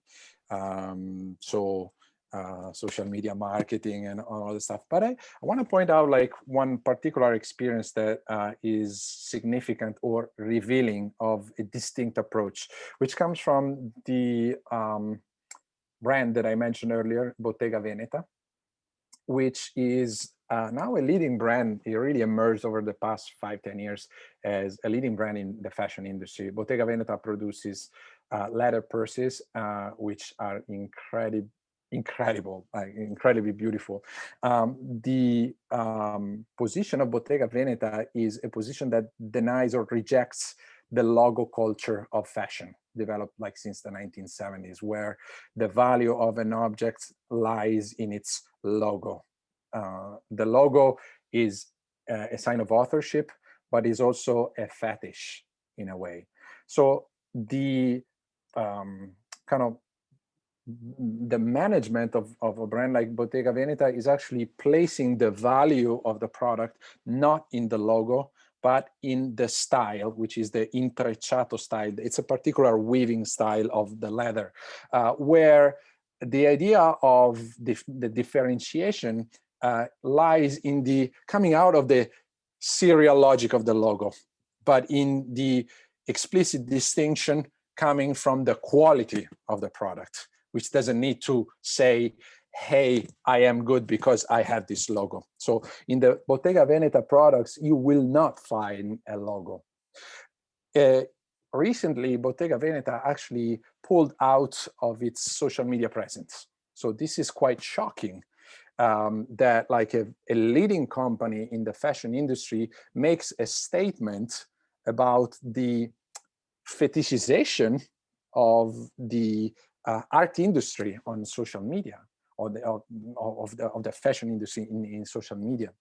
Social media marketing and all the stuff. But I want to point out like one particular experience that is significant or revealing of a distinct approach, which comes from the brand that I mentioned earlier, Bottega Veneta, which is now a leading brand. It really emerged over the past 5-10 years as a leading brand in the fashion industry. Bottega Veneta produces leather purses, which are incredibly beautiful. The position of Bottega Veneta is a position that denies or rejects the logo culture of fashion, developed like since the 1970s, where the value of an object lies in its logo. The logo is a sign of authorship, but is also a fetish in a way. So the kind of the management of a brand like Bottega Veneta is actually placing the value of the product not in the logo, but in the style, which is the intrecciato style. It's a particular weaving style of the leather, where the idea of the differentiation lies in the coming out of the serial logic of the logo, but in the explicit distinction coming from the quality of the product, which doesn't need to say, hey, I am good because I have this logo. So in the Bottega Veneta products, you will not find a logo. Recently, Bottega Veneta actually pulled out of its social media presence. So this is quite shocking that like a leading company in the fashion industry makes a statement about the fetishization of the art industry on social media, or of the fashion industry in social media,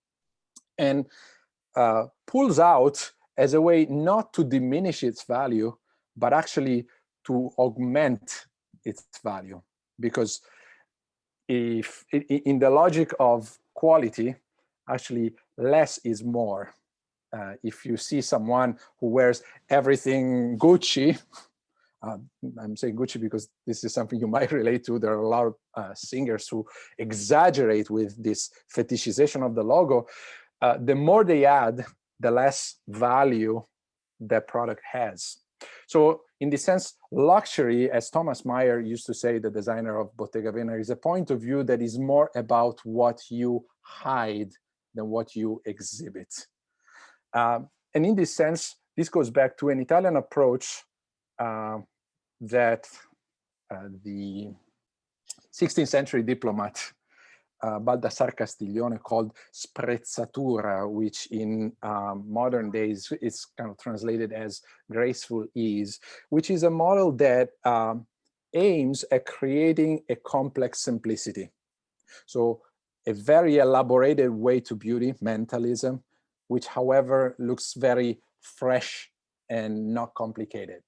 and pulls out as a way not to diminish its value, but actually to augment its value. Because if in the logic of quality, actually less is more. If you see someone who wears everything Gucci, I'm saying Gucci because this is something you might relate to. There are a lot of singers who exaggerate with this fetishization of the logo. The more they add, the less value that product has. So in this sense, luxury, as Thomas Meyer used to say, the designer of Bottega Veneta, is a point of view that is more about what you hide than what you exhibit. And in this sense, this goes back to an Italian approach that the 16th century diplomat Baldassar Castiglione called Sprezzatura, which in modern days is kind of translated as graceful ease, which is a model that aims at creating a complex simplicity. So a very elaborated way to beauty, mentalism, which however looks very fresh and not complicated.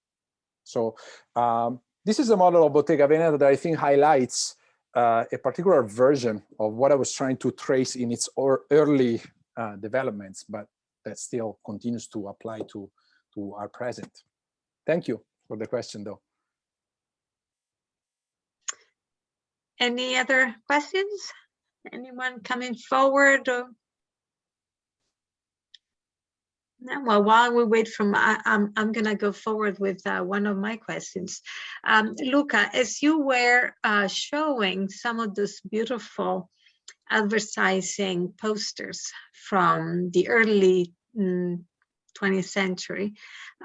So this is a model of Bottega Veneta that I think highlights a particular version of what I was trying to trace in its early developments, but that still continues to apply to our present. Thank you for the question, though. Any other questions? Anyone coming forward? Or... No, well, while we wait from, I'm gonna go forward with one of my questions. Luca, as you were showing some of those beautiful advertising posters from the early 20th century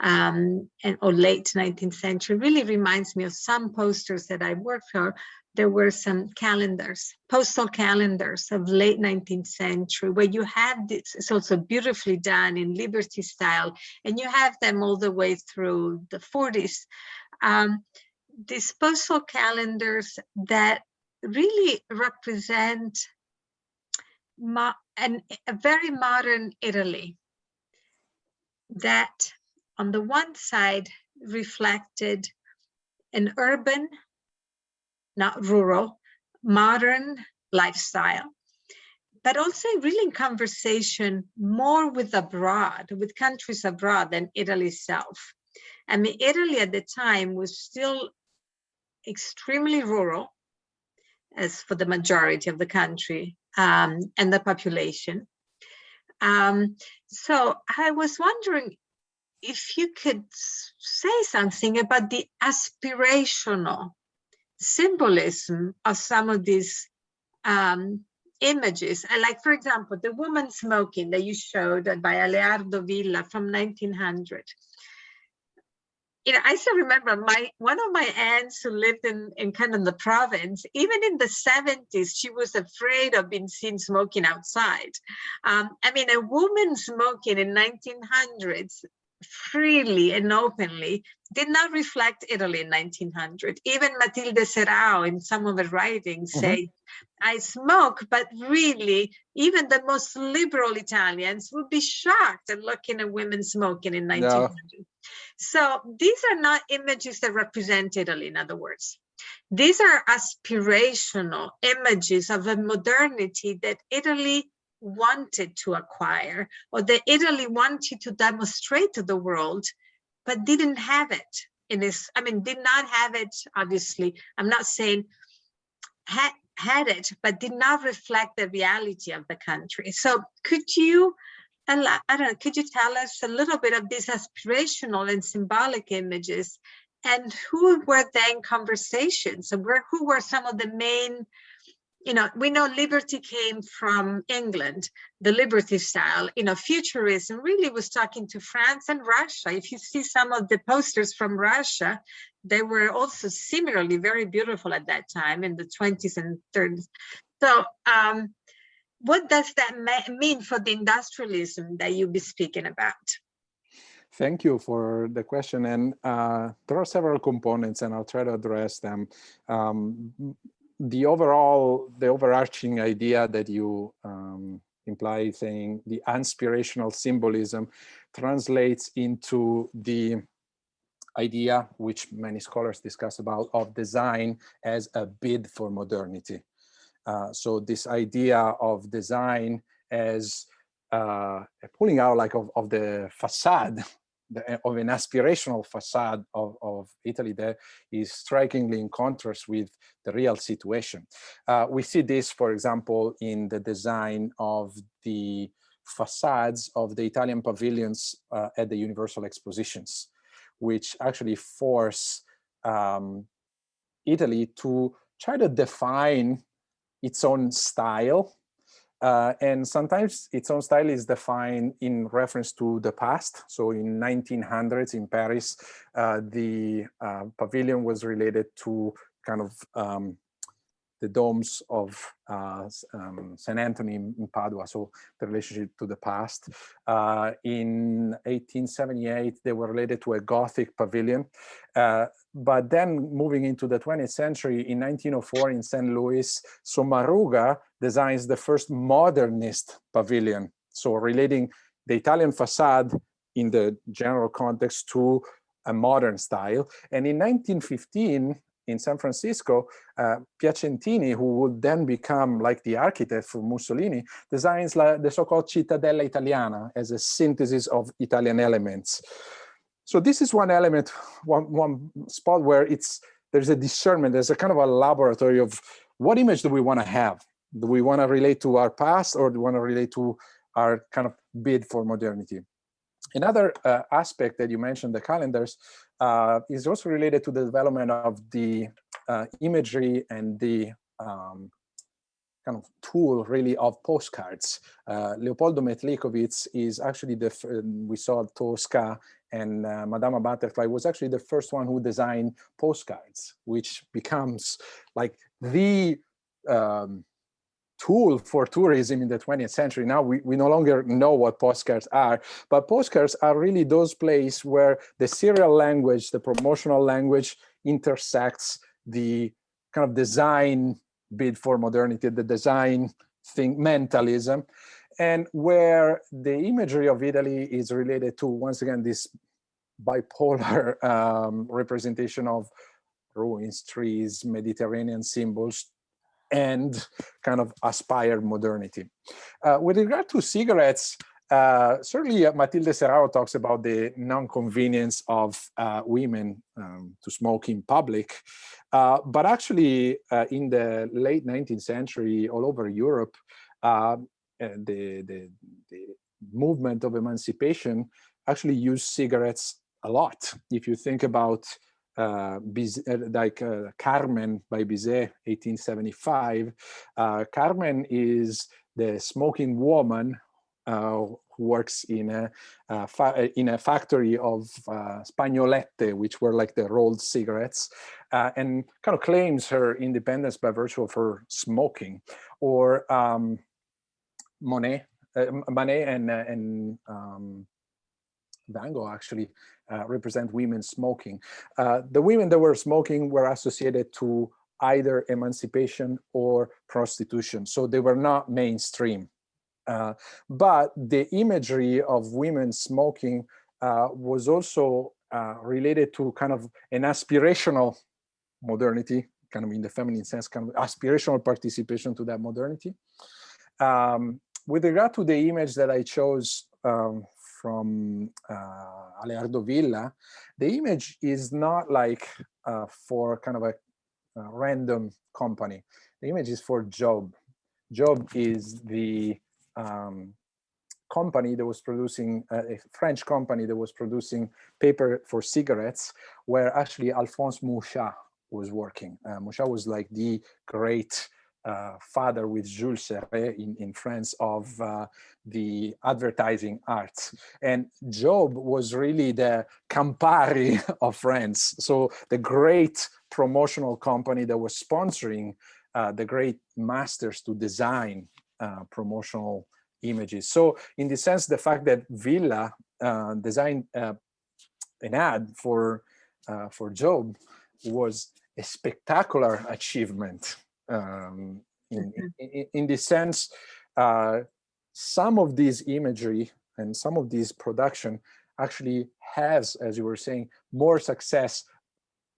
or late 19th century, really reminds me of some posters that I worked for. There were some calendars, postal calendars of late 19th century, where you have this, it's also beautifully done in Liberty style, and you have them all the way through the 40s. These postal calendars that really represent a very modern Italy that on the one side reflected an urban, not rural, modern lifestyle, but also really in conversation more with abroad, with countries abroad than Italy itself. I mean, Italy at the time was still extremely rural, as for the majority of the country and the population. So I was wondering if you could say something about the aspirational symbolism of some of these images. And like, for example, the woman smoking that you showed by Aleardo Villa from 1900. You know, I still remember one of my aunts who lived in kind of the province, even in the 70s, she was afraid of being seen smoking outside. I mean, a woman smoking in 1900s freely and openly did not reflect Italy in 1900. Even Matilde Serao in some of her writings say, I smoke, but really, even the most liberal Italians would be shocked at looking at women smoking in 1900. No. So these are not images that represent Italy, in other words. These are aspirational images of a modernity that Italy wanted to acquire, or that Italy wanted to demonstrate to the world, but didn't have it in this. I mean, did not have it, obviously. I'm not saying had it, but did not reflect the reality of the country. So could you, I don't know, could you tell us a little bit of these aspirational and symbolic images, and who were they in conversations, and who were some of the main, you know, we know liberty came from England, the liberty style, you know, futurism really was talking to France and Russia. If you see some of the posters from Russia, they were also similarly very beautiful at that time in the 20s and 30s. So what does that mean for the industrialism that you'll be speaking about? Thank you for the question. And there are several components, and I'll try to address them. The overarching idea that you imply, saying the aspirational symbolism, translates into the idea, which many scholars discuss about, of design as a bid for modernity. So this idea of design as pulling out like of the facade, of an aspirational facade of Italy that is strikingly in contrast with the real situation. We see this, for example, in the design of the facades of the Italian pavilions at the Universal Expositions, which actually force Italy to try to define its own style. And sometimes its own style is defined in reference to the past. So in 1900s in Paris, the pavilion was related to kind of the domes of St. Anthony in Padua, so the relationship to the past. In 1878, they were related to a Gothic pavilion. But then moving into the 20th century, in 1904 in St. Louis, Sommaruga designs the first modernist pavilion. So relating the Italian facade in the general context to a modern style. And in 1915, in San Francisco, Piacentini, who would then become like the architect for Mussolini, designs the so-called Cittadella Italiana as a synthesis of Italian elements. So this is one element, one spot where there's a discernment, there's a kind of a laboratory of what image do we want to have? Do we want to relate to our past, or do we want to relate to our kind of bid for modernity? Another aspect that you mentioned, the calendars, is also related to the development of the imagery and the kind of tool, really, of postcards. Leopoldo Metlikovic is actually we saw Tosca, and Madama Butterfly was actually the first one who designed postcards, which becomes like the tool for tourism in the 20th century. Now we no longer know what postcards are, but postcards are really those places where the serial language, the promotional language, intersects the kind of design bid for modernity, the design mentalism, and where the imagery of Italy is related to, once again, this bipolar representation of ruins, trees, Mediterranean symbols, and kind of aspired modernity. With regard to cigarettes, certainly Matilde Serrao talks about the non-convenience of women to smoke in public, but actually in the late 19th century, all over Europe, the movement of emancipation actually used cigarettes a lot. If you think about Carmen by Bizet, 1875, Carmen is the smoking woman who works in a factory of Spagnolette, which were like the rolled cigarettes, and kind of claims her independence by virtue of her smoking. Or Manet and Van Gogh actually represent women smoking. The women that were smoking were associated to either emancipation or prostitution, so they were not mainstream. But the imagery of women smoking was also related to kind of an aspirational modernity, kind of in the feminine sense, kind of aspirational participation to that modernity. With regard to the image that I chose from Aleardo Villa, the image is not like for kind of a random company. The image is for Job. Job is the company that was producing, a French company that was producing paper for cigarettes, where actually Alphonse Mouchat was working. Mouchat was like the great father with Jules Serret in France of the advertising arts. And Job was really the Campari of France. So the great promotional company that was sponsoring the great masters to design promotional images. So in the sense, the fact that Villa designed an ad for Job was a spectacular achievement. In the sense, some of this imagery and some of this production actually has, as you were saying, more success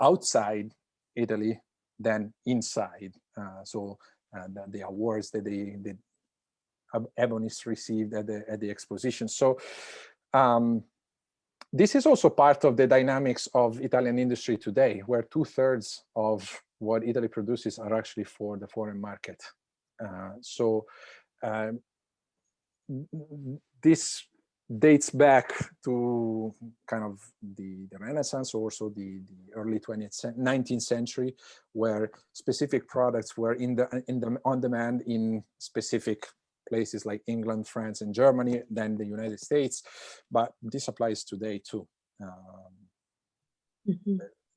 outside Italy than inside. So the awards that the Ebonists received at the exposition. So this is also part of the dynamics of Italian industry today, where 2/3 of what Italy produces are actually for the foreign market. This dates back to kind of the Renaissance, also the early 19th century, where specific products were on demand in specific places like England, France, and Germany, then the United States. But this applies today too.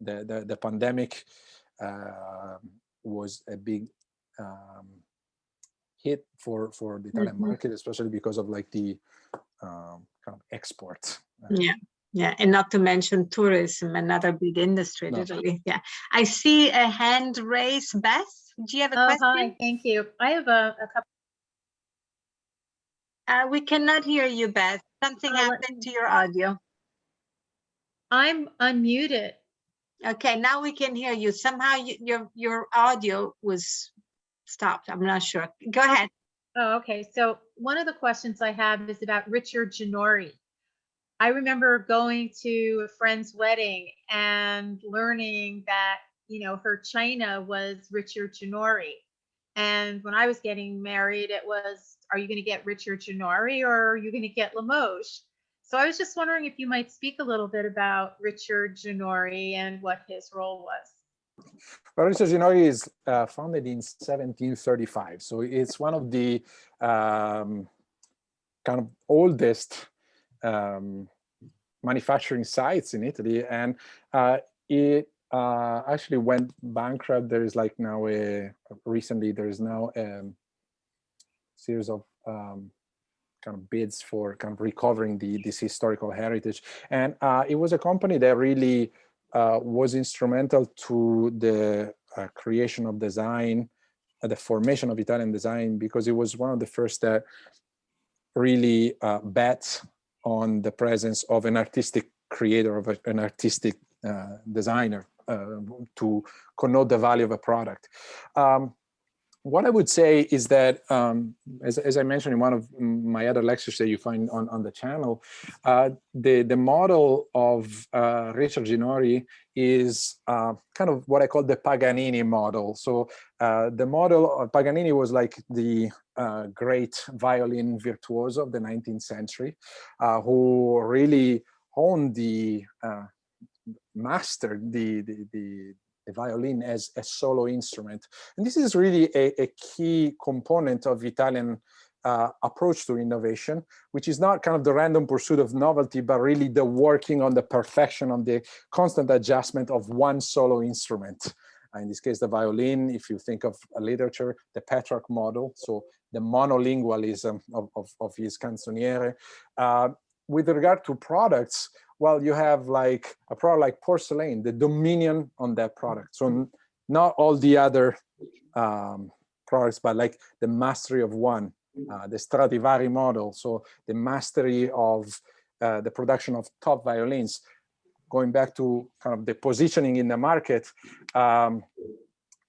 The pandemic was a big hit for the Italian market, especially because of like the kind of export. Yeah, and not to mention tourism, another big industry in Italy. Yeah, I see a hand raised. Beth, do you have a question? Hi, thank you. I have a couple. We cannot hear you, Beth. Something happened to your audio. I'm unmuted. Okay, now we can hear you. Somehow your audio was stopped. I'm not sure. Go ahead. Oh, okay. So one of the questions I have is about Richard Junori. I remember going to a friend's wedding and learning that, you know, her china was Richard Junori. And when I was getting married, it was, are you going to get Richard Junori or are you going to get Limoges? So I was just wondering if you might speak a little bit about Richard Junori and what his role was. Well, Richard Junori is founded in 1735. So it's one of the kind of oldest manufacturing sites in Italy. And it actually went bankrupt. There is like now recently there is now a series of kind of bids for kind of recovering this historical heritage. And it was a company that really was instrumental to the creation of design the formation of Italian design, because it was one of the first that really bet on the presence of an artistic creator, of an artistic designer to connote the value of a product. What I would say is that, as I mentioned in one of my other lectures that you find on the channel, the model of Richard Junori is kind of what I call the Paganini model. So the model of Paganini was like the great violin virtuoso of the 19th century, who really honed mastered the violin as a solo instrument. And this is really a key component of Italian approach to innovation, which is not kind of the random pursuit of novelty, but really the working on the perfection, on the constant adjustment of one solo instrument. In this case, the violin, if you think of literature, the Petrarch model, so the monolingualism of his canzoniere. With regard to products, well, you have like a product like porcelain, the dominion on that product. So not all the other products, but like the mastery of one, the Stradivari model. So the mastery of the production of top violins. Going back to kind of the positioning in the market,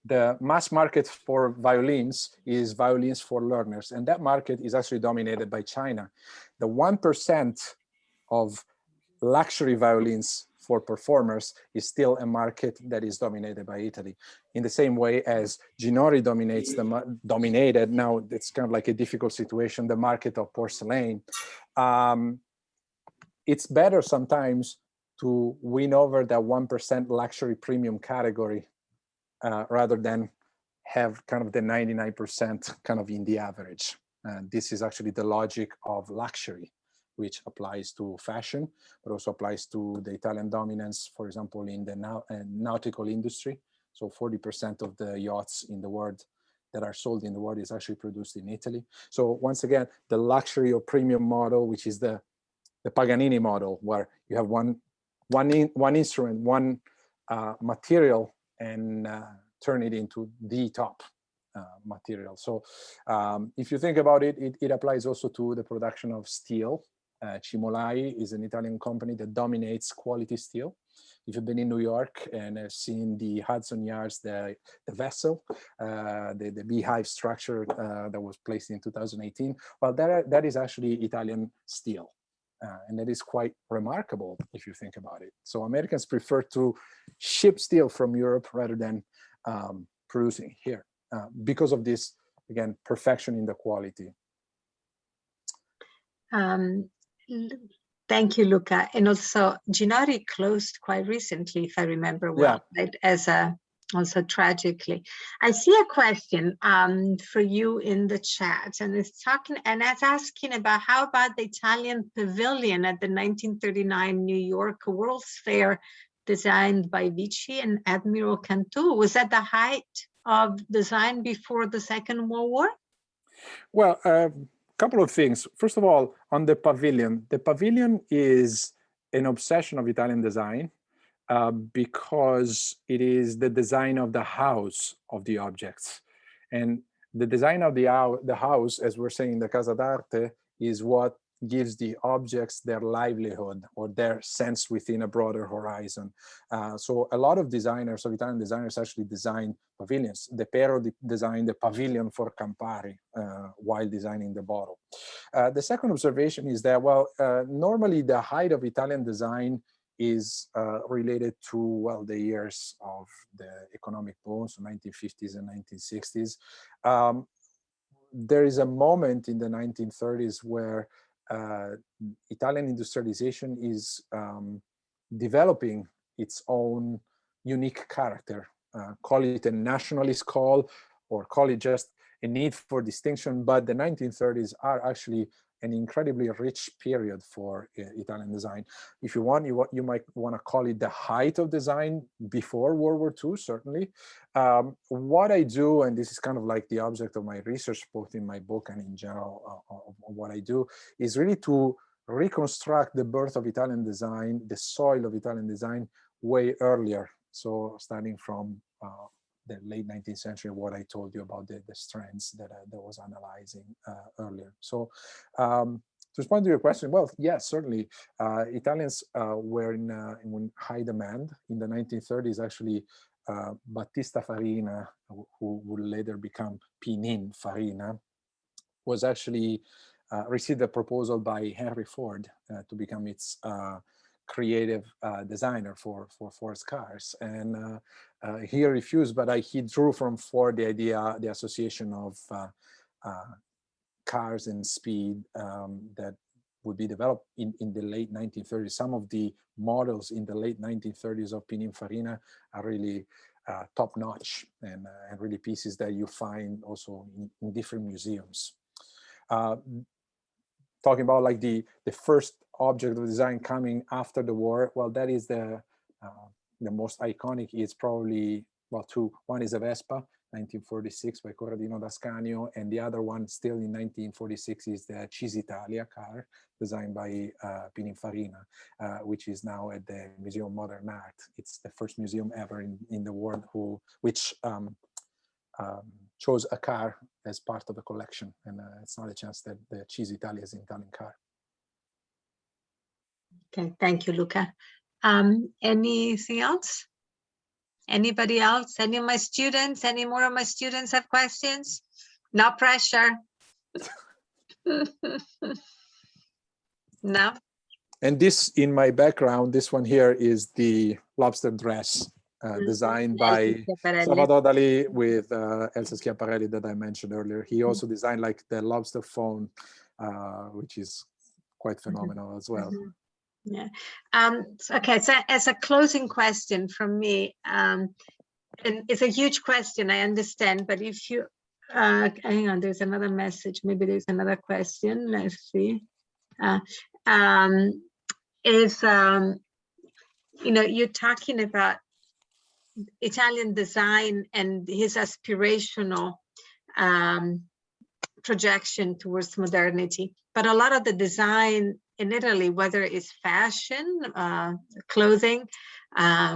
the mass market for violins is violins for learners. And that market is actually dominated by China. The 1% of luxury violins for performers is still a market that is dominated by Italy. In the same way as Junori dominated, now it's kind of like a difficult situation, the market of porcelain. It's better sometimes to win over that 1% luxury premium category rather than have kind of the 99% kind of in the average. And this is actually the logic of luxury, which applies to fashion, but also applies to the Italian dominance, for example, in the nautical industry. So 40% of the yachts in the world that are sold in the world is actually produced in Italy. So once again, the luxury or premium model, which is the Paganini model, where you have one instrument, one material, and turn it into the top material. So if you think about it, it applies also to the production of steel. Cimolai is an Italian company that dominates quality steel. If you've been in New York and have seen the Hudson Yards, the vessel, the beehive structure that was placed in 2018, well, that is actually Italian steel. And that is quite remarkable if you think about it. So Americans prefer to ship steel from Europe rather than producing here because of this, again, perfection in the quality. Thank you, Luca. And also, Junori closed quite recently, if I remember well, yeah. Right? As also tragically. I see a question for you in the chat, and it's asking about how about the Italian Pavilion at the 1939 New York World's Fair, designed by Vici and Admiral Cantu. Was that the height of design before the Second World War? Well, couple of things. First of all, on the pavilion is an obsession of Italian design because it is the design of the house of the objects. And the design of the house, as we're saying in the Casa d'Arte, is what gives the objects their livelihood or their sense within a broader horizon. So a lot of designers, of Italian designers, actually design pavilions. De Pero designed the pavilion for Campari while designing the bottle. The second observation is that, well, normally the height of Italian design is related to, well, the years of the economic boom, so 1950s and 1960s. There is a moment in the 1930s where Italian industrialization is developing its own unique character. Call it a nationalist call, or call it just a need for distinction, but the 1930s are actually an incredibly rich period for Italian design. If you want, you might want to call it the height of design before World War II, certainly. What I do, and this is kind of like the object of my research, both in my book and in general of what I do, is really to reconstruct the birth of Italian design, the soil of Italian design way earlier. So starting from the late 19th century, what I told you about the strands that I was analyzing earlier. So to respond to your question, well, yes, certainly Italians were in high demand in the 1930s. Actually, Battista Farina, who would later become Pininfarina, was actually received a proposal by Henry Ford to become its creative designer for Ford's cars, and he refused, but he drew from Ford the idea, the association of cars and speed that would be developed in the late 1930s. Some of the models in the late 1930s of Pininfarina are really top-notch and really pieces that you find also in different museums. Talking about like the first object of design coming after the war, well, that is the most iconic. Is probably, well, two. One is a Vespa, 1946 by Corradino d'Ascanio, and the other one still in 1946 is the Cisitalia car designed by Pininfarina, which is now at the Museum of Modern Art. It's the first museum ever in the world which chose a car as part of the collection, and it's not a chance that the Cisitalia is an Italian car. Okay, thank you, Luca. Anything else? Anybody else? Any of my students? Any more of my students have questions? No pressure. No. And this, in my background, this one here is the lobster dress designed by Salvador Dali with Elsa Schiaparelli that I mentioned earlier. He also designed like the lobster phone, which is quite phenomenal as well. Yeah. Okay, so as a closing question from me, and it's a huge question, I understand, but if you, hang on, there's another message, maybe there's another question, let's see. You know, you're talking about Italian design and his aspirational projection towards modernity, but a lot of the design in Italy, whether it's fashion, clothing,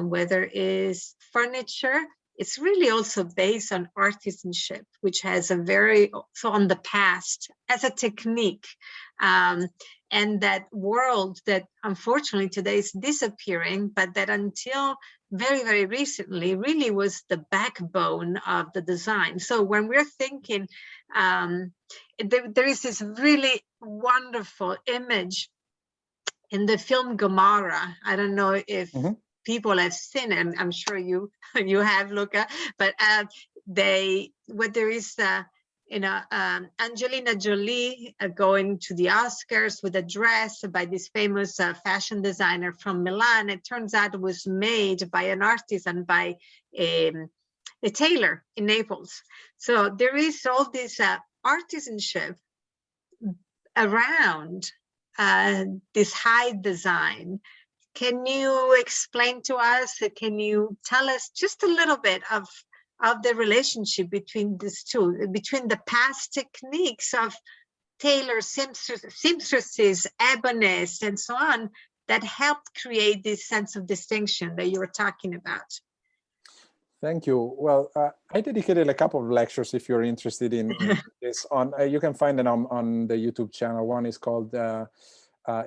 whether it's furniture, it's really also based on artisanship, which has a very, so on the past as a technique. And that world that unfortunately today is disappearing, but that until very, very recently really was the backbone of the design. So when we're thinking, there is this really wonderful image in the film Gomorrah. I don't know if people have seen it. I'm sure you have, Luca. But there is Angelina Jolie going to the Oscars with a dress by this famous fashion designer from Milan. It turns out it was made by an artisan, by a tailor in Naples. So there is all this artisanship around this high design. Can you explain to us, can you tell us just a little bit of the relationship between these two, between the past techniques of tailors, seamstresses, ebonists, and so on, that helped create this sense of distinction that you were talking about? Thank you. Well, I dedicated a couple of lectures, if you're interested in this. You can find them on the YouTube channel. One is called A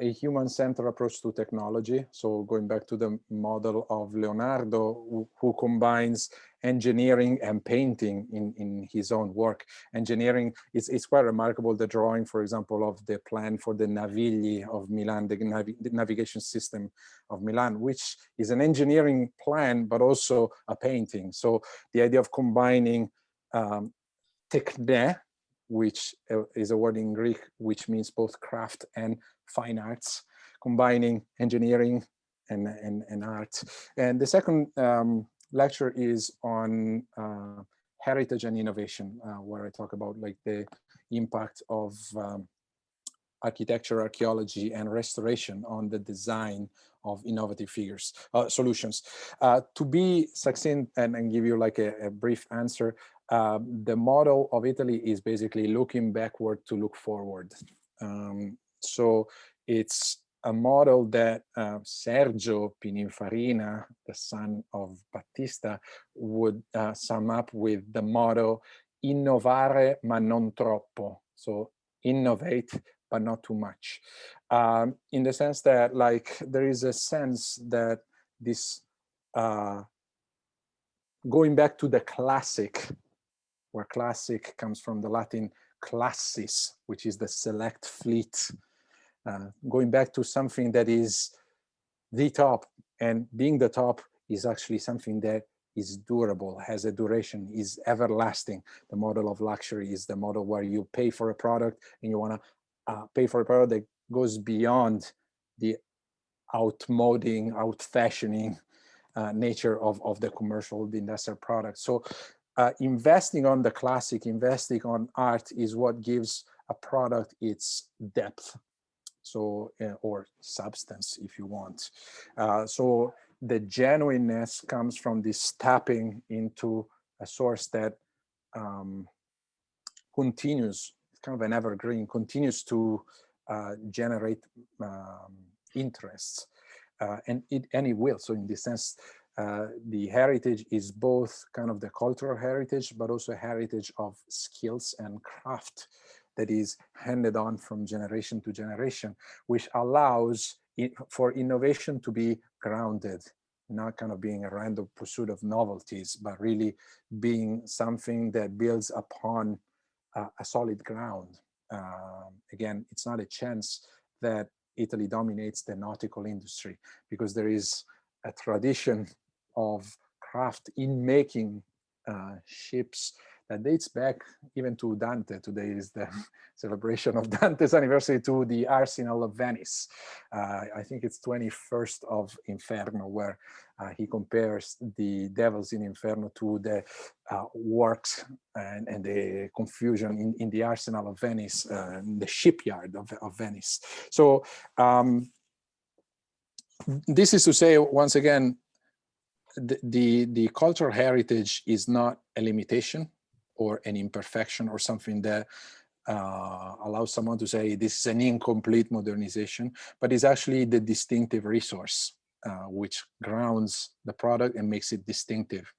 Human-Centered Approach to Technology. So going back to the model of Leonardo, who combines engineering and painting in his own work. Engineering, it's quite remarkable, the drawing, for example, of the plan for the Navigli of Milan, the navigation system of Milan, which is an engineering plan, but also a painting. So the idea of combining techne, which is a word in Greek, which means both craft and fine arts, combining engineering and art. And the second lecture is on heritage and innovation, where I talk about like the impact of architecture, archaeology, and restoration on the design of innovative solutions. To be succinct and give you like a brief answer, the model of Italy is basically looking backward to look forward. So it's a model that Sergio Pininfarina, the son of Battista, would sum up with the motto, innovare ma non troppo. So innovate, but not too much. In the sense that, like, there is a sense that this, going back to the classic, where classic comes from the Latin classis, which is the select fleet, going back to something that is the top, and being the top is actually something that is durable, has a duration, is everlasting. The model of luxury is the model where you pay for a product and you want to pay for a product that goes beyond the outmoding, out-fashioning nature of the commercial, the industrial product. So investing on the classic, investing on art is what gives a product its depth, so or substance, if you want. So the genuineness comes from this tapping into a source that continues, kind of an evergreen, continues to generate interests, and it will. So in this sense, the heritage is both kind of the cultural heritage, but also a heritage of skills and craft that is handed on from generation to generation, which allows for innovation to be grounded, not kind of being a random pursuit of novelties, but really being something that builds upon a solid ground. Again, it's not a chance that Italy dominates the nautical industry, because there is a tradition of craft in making ships that dates back even to Dante. Today is the celebration of Dante's anniversary, to the Arsenal of Venice. I think it's 21st of Inferno, where he compares the devils in Inferno to the works and the confusion in the Arsenal of Venice, in the shipyard of Venice. So this is to say, once again, the cultural heritage is not a limitation or an imperfection or something that allows someone to say this is an incomplete modernization, but is actually the distinctive resource which grounds the product and makes it distinctive.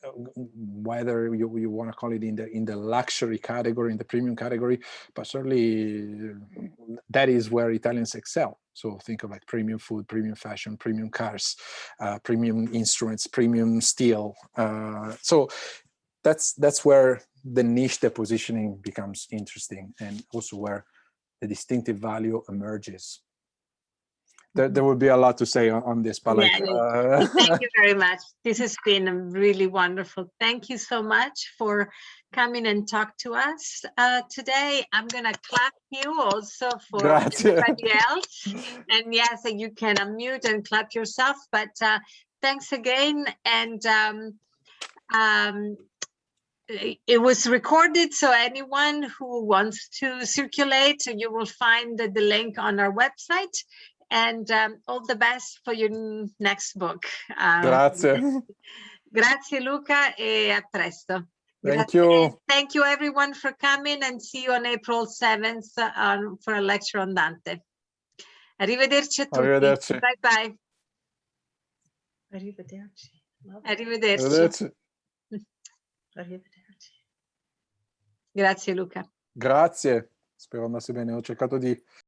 Whether you want to call it in the luxury category, in the premium category, but certainly that is where Italians excel. So think of like premium food, premium fashion, premium cars, premium instruments, premium steel. So that's where the niche, the positioning becomes interesting, and also where the distinctive value emerges. There would be a lot to say on this, but like, thank you very much. This has been really wonderful. Thank you so much for coming and talk to us today. I'm gonna clap you also for everybody else. And yes, you can unmute and clap yourself, but thanks again. And it was recorded, so anyone who wants to circulate, you will find the link on our website. And all the best for your next book. Grazie. Grazie Luca, e a presto. Thank you. Thank you everyone for coming, and see you on April 7th for a lecture on Dante. Arrivederci a tutti. Arrivederci. Bye bye. Arrivederci. Arrivederci. Arrivederci. Arrivederci. Grazie Luca. Grazie. Spero andasse bene. Ho cercato di